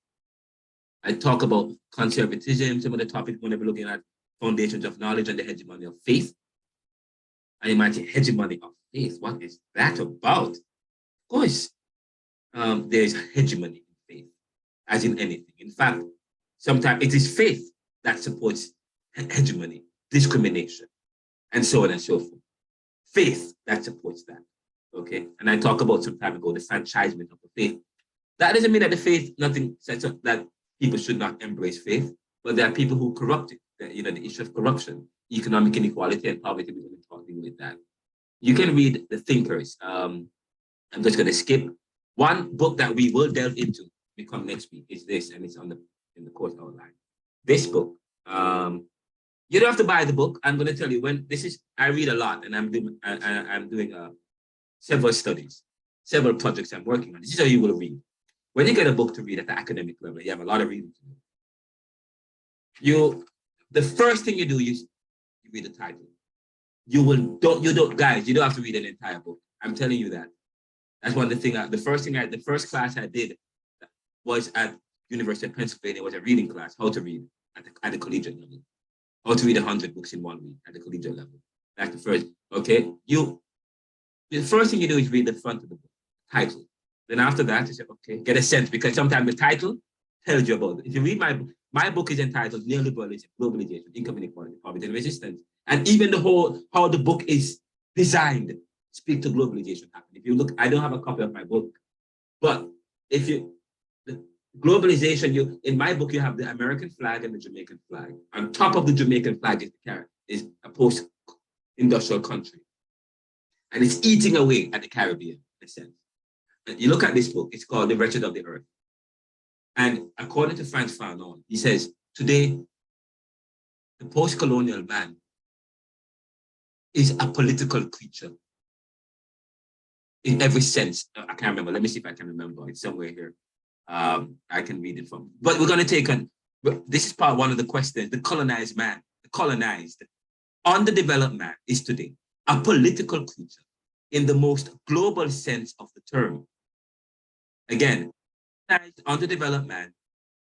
I talk about conservatism, some of the topics we're going to be looking at, foundations of knowledge and the hegemony of faith. I imagine hegemony of faith. What is that about? Of course, there's hegemony in faith, as in anything. In fact, sometimes it is faith that supports hegemony, discrimination, and so on and so forth. Faith that supports that. Okay, and I talked about some time ago the franchisement of the faith. That doesn't mean that the faith, nothing sets up that people should not embrace faith, but there are people who corrupt it. The issue of corruption, economic inequality, and poverty. We're going to talk with that. You can read the thinkers. I'm just going to skip one book that we will delve into. We come next week. Is this, and it's in the course outline. This book. You don't have to buy the book. I'm going to tell you when this is. I read a lot, and I'm doing several studies, several projects I'm working on. This is how you will read. When you get a book to read at the academic level, you have a lot of reading to do. The first thing you do is you read the title. You don't have to read an entire book. I'm telling you that. That's one of the things. The first class I did was at University of Pennsylvania. Was a reading class, how to read at the collegiate level, how to read 100 books in 1 week at the collegiate level. That's the first. Okay, the first thing you do is read the front of the book, title. Then after that, you say, okay, get a sense, because sometimes the title tells you about it. If you read my book is entitled Neoliberalism, Globalization, Income Inequality, Poverty and Resistance. And even how the book is designed speak to globalization happening. If you look, I don't have a copy of my book, but the globalization, in my book, you have the American flag and the Jamaican flag. On top of the Jamaican flag is a post-industrial country. And it's eating away at the Caribbean, in a sense. And you look at this book, it's called The Wretched of the Earth. And according to Frantz Fanon, he says, today, the post-colonial man is a political creature in every sense. I can't remember. Let me see if I can remember. It's somewhere here. I can read it from. But we're going to take this is part one of the questions. The colonized man, the colonized, underdeveloped man is today a political creature in the most global sense of the term. Again, underdeveloped man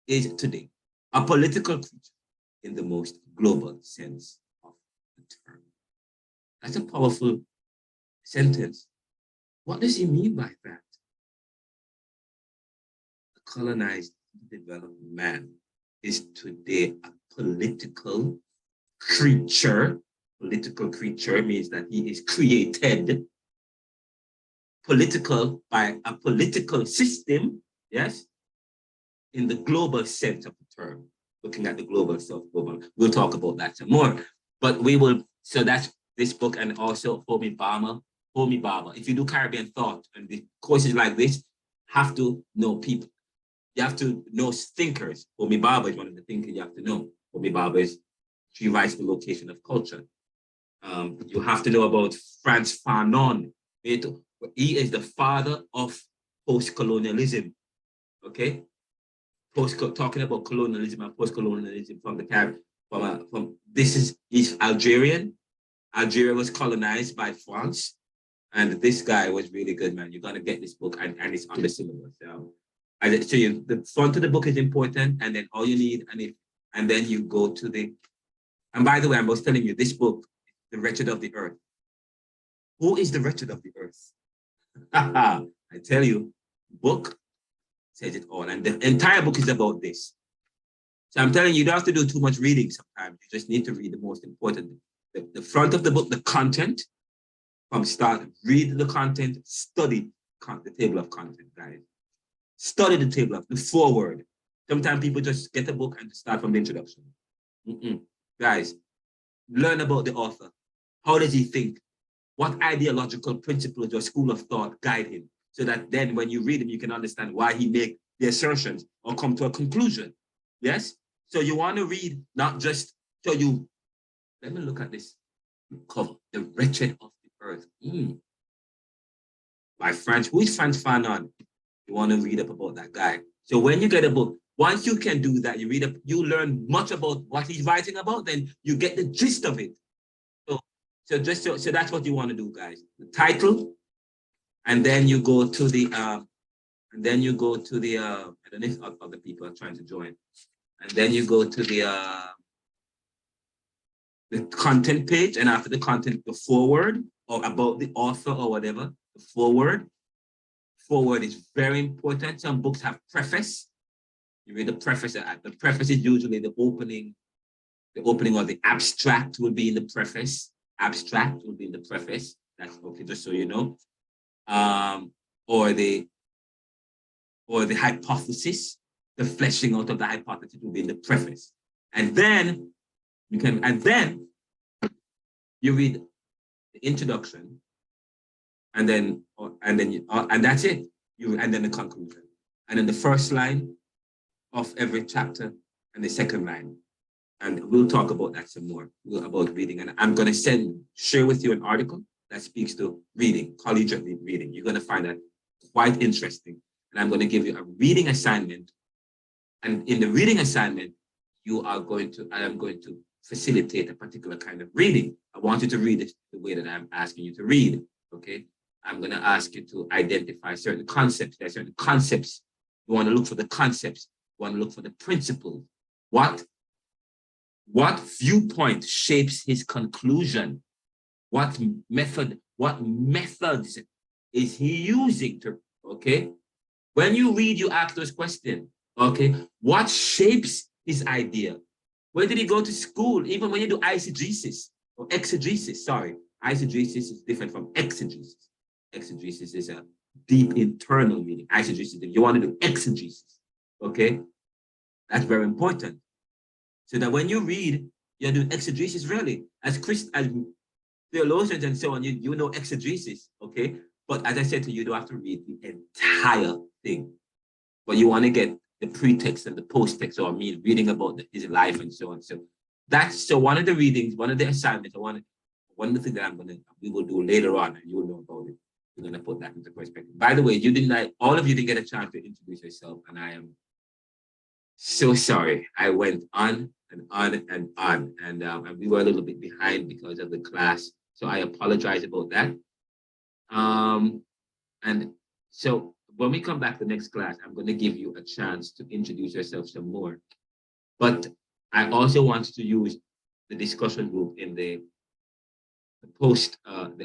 is today a political creature in the most global sense of the term. That's a powerful sentence. What does he mean by that? The colonized, developed man is today a political creature. Political creature means that he is created political by a political system, yes, in the global sense of the term, looking at the global stuff. We'll talk about that some more, but so that's this book, and also Homi Bhabha. If you do Caribbean thought and the courses like this, have to know people. You have to know thinkers. Homi Bhabha is one of the thinkers you have to know. Homi Bhabha she writes The Location of Culture. You have to know about Frantz Fanon. He is the father of post-colonialism. Okay, talking about colonialism and post-colonialism from the Caribbean. He's Algerian. Algeria was colonized by France, and this guy was really good, man. You're gonna get this book, and it's on the syllabus. So I just tell you, the front of the book is important, and then all you need, and then you go to the. And by the way, I was telling you, this book, The Wretched of the Earth. Who is the wretched of the earth? I tell you, book says it all, and the entire book is about this. So I'm telling you, you don't have to do too much reading sometimes. You just need to read the most important. The front of the book, the content, from start, read the content, study the table of content, guys. Study the table of the foreword. Sometimes people just get a book and start from the introduction. Guys, learn about the author. How does he think? What ideological principles or school of thought guide him? So that then when you read him, you can understand why he make the assertions or come to a conclusion. Yes? So you want to read, not just so you, let me look at this cover, The Wretched of the Earth. By Frantz, who is Frantz Fanon? You want to read up about that guy. So when you get a book, once you can do that, you read up, you learn much about what he's writing about, then you get the gist of it. So that's what you want to do, guys. The title, and then you go to the and then you go to the, I don't know if other people are trying to join, and then you go to the content page, and after the content, the forward, or about the author or whatever, the forward. Forward is very important. Some books have preface. You read the preface. The preface is usually the opening or the abstract will be in the preface. Abstract will be in the preface. That's okay, just so you know. Or the hypothesis, the fleshing out of the hypothesis will be in the preface. And then you read the introduction, and that's it. And then the conclusion, and then the first line of every chapter, and the second line. And we'll talk about that some more, about reading. And I'm going to share with you an article that speaks to reading, collegiate reading. You're going to find that quite interesting. And I'm going to give you a reading assignment. And in the reading assignment, I am going to facilitate a particular kind of reading. I want you to read it the way that I'm asking you to read, okay? I'm going to ask you to identify certain concepts. There are certain concepts. You want to look for the concepts. You want to look for the principles. What viewpoint shapes his conclusion? What methods is he using to, okay? When you read, you ask those questions, okay? What shapes his idea? Where did he go to school? Even when you do eisegesis or exegesis, sorry. Eisegesis is different from exegesis. Exegesis is a deep internal meaning. Eisegesis, if you want to do exegesis, okay? That's very important. So that when you read, you're doing exegesis really. As theologians and so on, you know exegesis, okay? But as I said to you, you don't have to read the entire thing. But you want to get the pretext and the post-text, or reading about his life and so on. So one of the readings, one of the assignments, one of the things that we will do later on, and you will know about it. We're going to put that into perspective. By the way, all of you didn't get a chance to introduce yourself, and I am so sorry. I went on and on and on, and we were a little bit behind because of the class. So I apologize about that. And so when we come back to the next class, I'm going to give you a chance to introduce yourself some more. But I also want to use the discussion group in the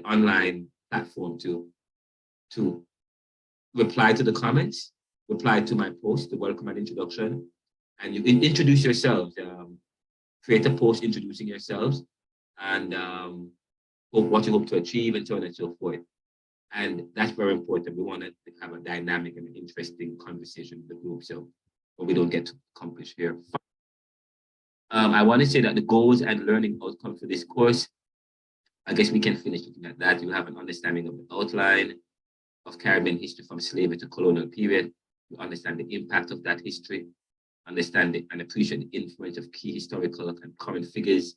online platform to reply to the comments, reply to my post, the welcome and introduction, and you introduce yourselves, create a post introducing yourselves, and what you hope to achieve, and so on and so forth. And that's very important. We want to have a dynamic and interesting conversation with the group, so what we don't get to accomplish here. I want to say that the goals and learning outcomes for this course, I guess we can finish looking at that. You have an understanding of the outline of Caribbean history from slavery to colonial period. You understand the impact of that history, understand and appreciate the influence of key historical and current figures,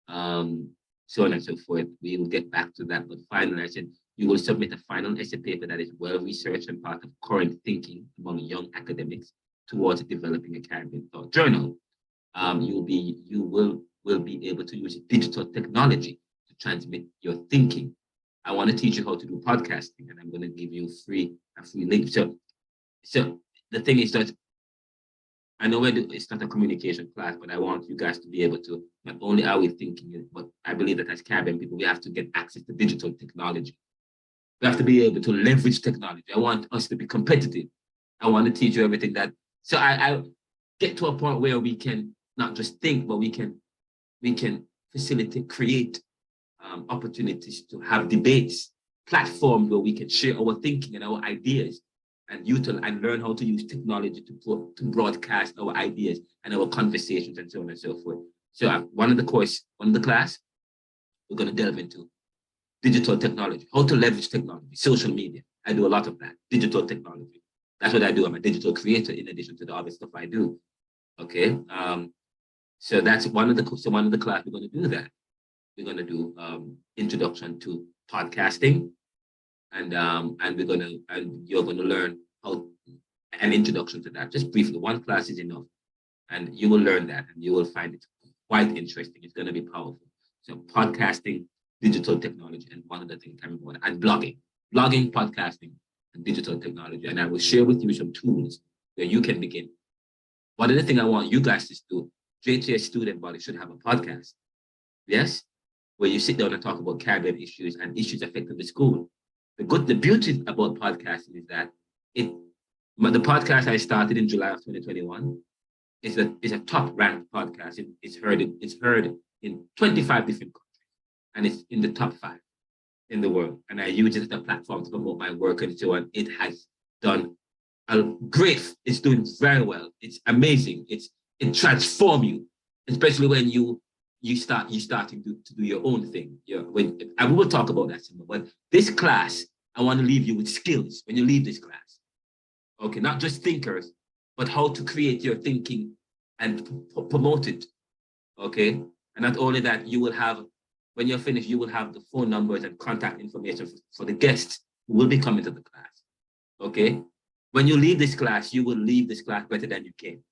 so on and so forth. We will get back to that. But finally, I said, you will submit a final essay paper that is well-researched and part of current thinking among young academics towards developing a Caribbean thought journal. You will be able to use digital technology to transmit your thinking. I want to teach you how to do podcasting, and I'm going to give you a free link. So the thing is that I know it's not a communication class, but I want you guys to be able to, not only are we thinking it, but I believe that as Caribbean people, we have to get access to digital technology. We have to be able to leverage technology. I want us to be competitive. I want to teach you everything that, so I get to a point where we can not just think, but we can facilitate, create opportunities to have debates, platforms where we can share our thinking and our ideas, and learn how to use technology to broadcast our ideas and our conversations and so on and so forth. So one of the class, we're going to delve into digital technology, how to leverage technology, social media. I do a lot of that, digital technology. That's what I do. I'm a digital creator in addition to the other stuff I do. Okay. So that's one of the class we're going to do that. We're going to do introduction to podcasting, and you're going to learn how an introduction to that. Just briefly, one class is enough, and you will learn that, and you will find it quite interesting. It's going to be powerful. So podcasting, digital technology, and one of the things I remember, and blogging, podcasting, and digital technology. And I will share with you some tools where you can begin. One of the things I want you guys to do, JTS student body should have a podcast. Yes? Where you sit down and talk about Caribbean issues and issues affecting the school. The beauty about podcasting is that the podcast I started in July of 2021 is a top ranked podcast. It's heard in 25 different countries, and it's in the top 5 in the world. And I use it as a platform to promote my work and so on. It has done great. It's doing very well. It's amazing. It transforms you, especially when you starting to do your own thing. And we will talk about that some more. But this class, I want to leave you with skills when you leave this class. Okay, not just thinkers, but how to create your thinking and promote it. Okay, and not only that, you will have, when you're finished, you will have the phone numbers and contact information for the guests who will be coming to the class. Okay, when you leave this class, you will leave this class better than you came.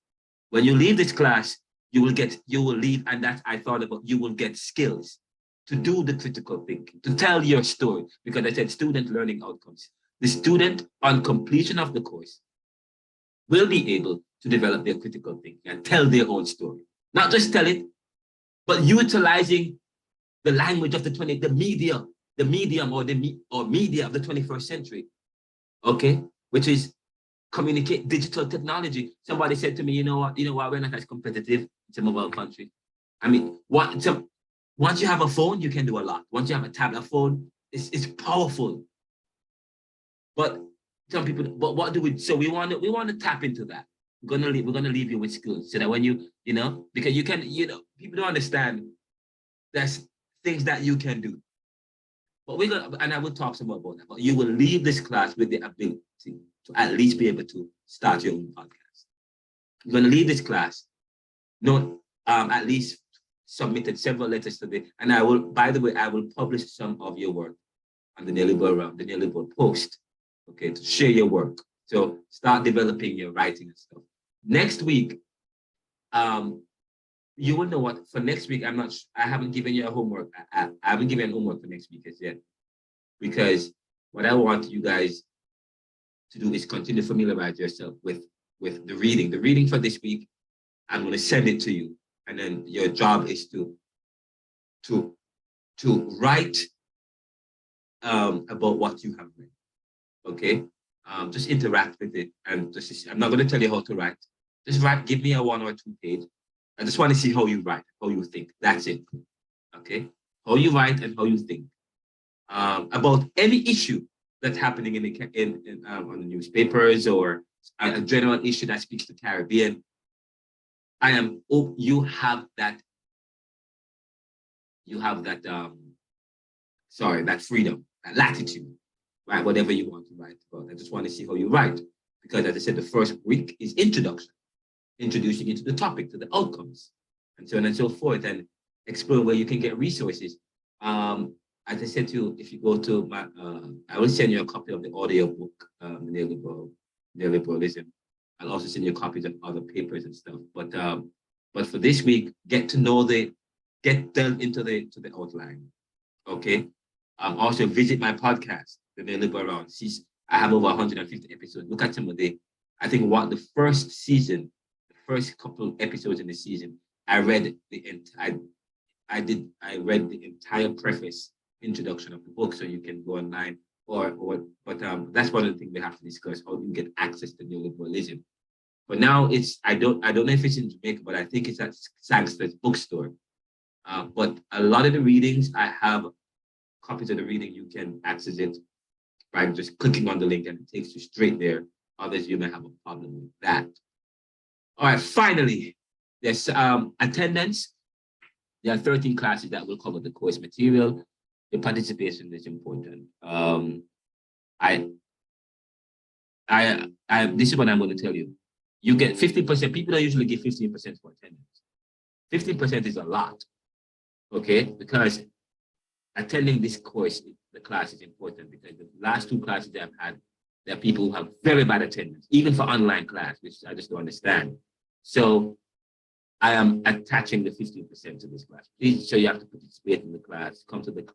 When you leave this class, you will leave, and that I thought about, you will get skills to do the critical thinking, to tell your story, because I said student learning outcomes. The student on completion of the course will be able to develop their critical thinking and tell their own story. Not just tell it, but utilizing the language of the media of the 21st century, okay, which is communicate digital technology. Somebody said to me, you know what, we're not as competitive in some of our countries. I mean, once you have a phone, you can do a lot. Once you have a tablet phone, it's powerful. But some people, but what do we? So we want to tap into that. We're gonna leave you with skills so that when because you can, people don't understand. There's things that you can do. But and I will talk some more about that. But you will leave this class with the ability to at least be able to start your own podcast. You're gonna leave this class, at least submitted several letters today. And I will, by the way, I will publish some of your work on the Neoliberal post, okay, to share your work. So start developing your writing and stuff. Next week, you will know what, for next week, I haven't given you a homework. I haven't given you homework for next week as yet, because what I want you guys to do is continue to familiarize yourself with the reading. The reading for this week, I'm going to send it to you. And then your job is to write about what you have read, okay? Just interact with it, and I'm not going to tell you how to write. Just write, give me a 1 or 2 page. I just want to see how you write, how you think. That's it, okay? How you write and how you think about any issue that's happening on the newspapers, or a general issue that speaks to Caribbean. You have that freedom, that latitude, right? Whatever you want to write about. I just want to see how you write, because as I said, the first week is introduction, introducing you to the topic, to the outcomes, and so on and so forth, and explore where you can get resources. As I said to you, if you go to my, I will send you a copy of the audio book, Neoliberalism. I'll also send you copies of other papers and stuff. But for this week, get delve into the outline. Okay. Also visit my podcast, the Neoliberal. I have over 150 episodes. Look at some of the the first season, the first couple of episodes in the season, I read the entire preface, introduction of the book, so you can go online. But that's one of the things we have to discuss, how you get access to neoliberalism. But now I don't know if it's in Jamaica, but I think it's at Sangster's bookstore. But a lot of the readings, I have copies of the reading. You can access it by just clicking on the link, and it takes you straight there. Others, you may have a problem with that. All right, finally, there's attendance. There are 13 classes that will cover the course material. The participation is important. This is what I'm going to tell you. You get 50%. People don't usually give 15% for attendance. 15% is a lot, okay? Because attending this course, the class is important, because the last 2 classes that I've had, there are people who have very bad attendance, even for online class, which I just don't understand. So I am attaching the 15% to this class. Please, so you have to participate in the class, come to the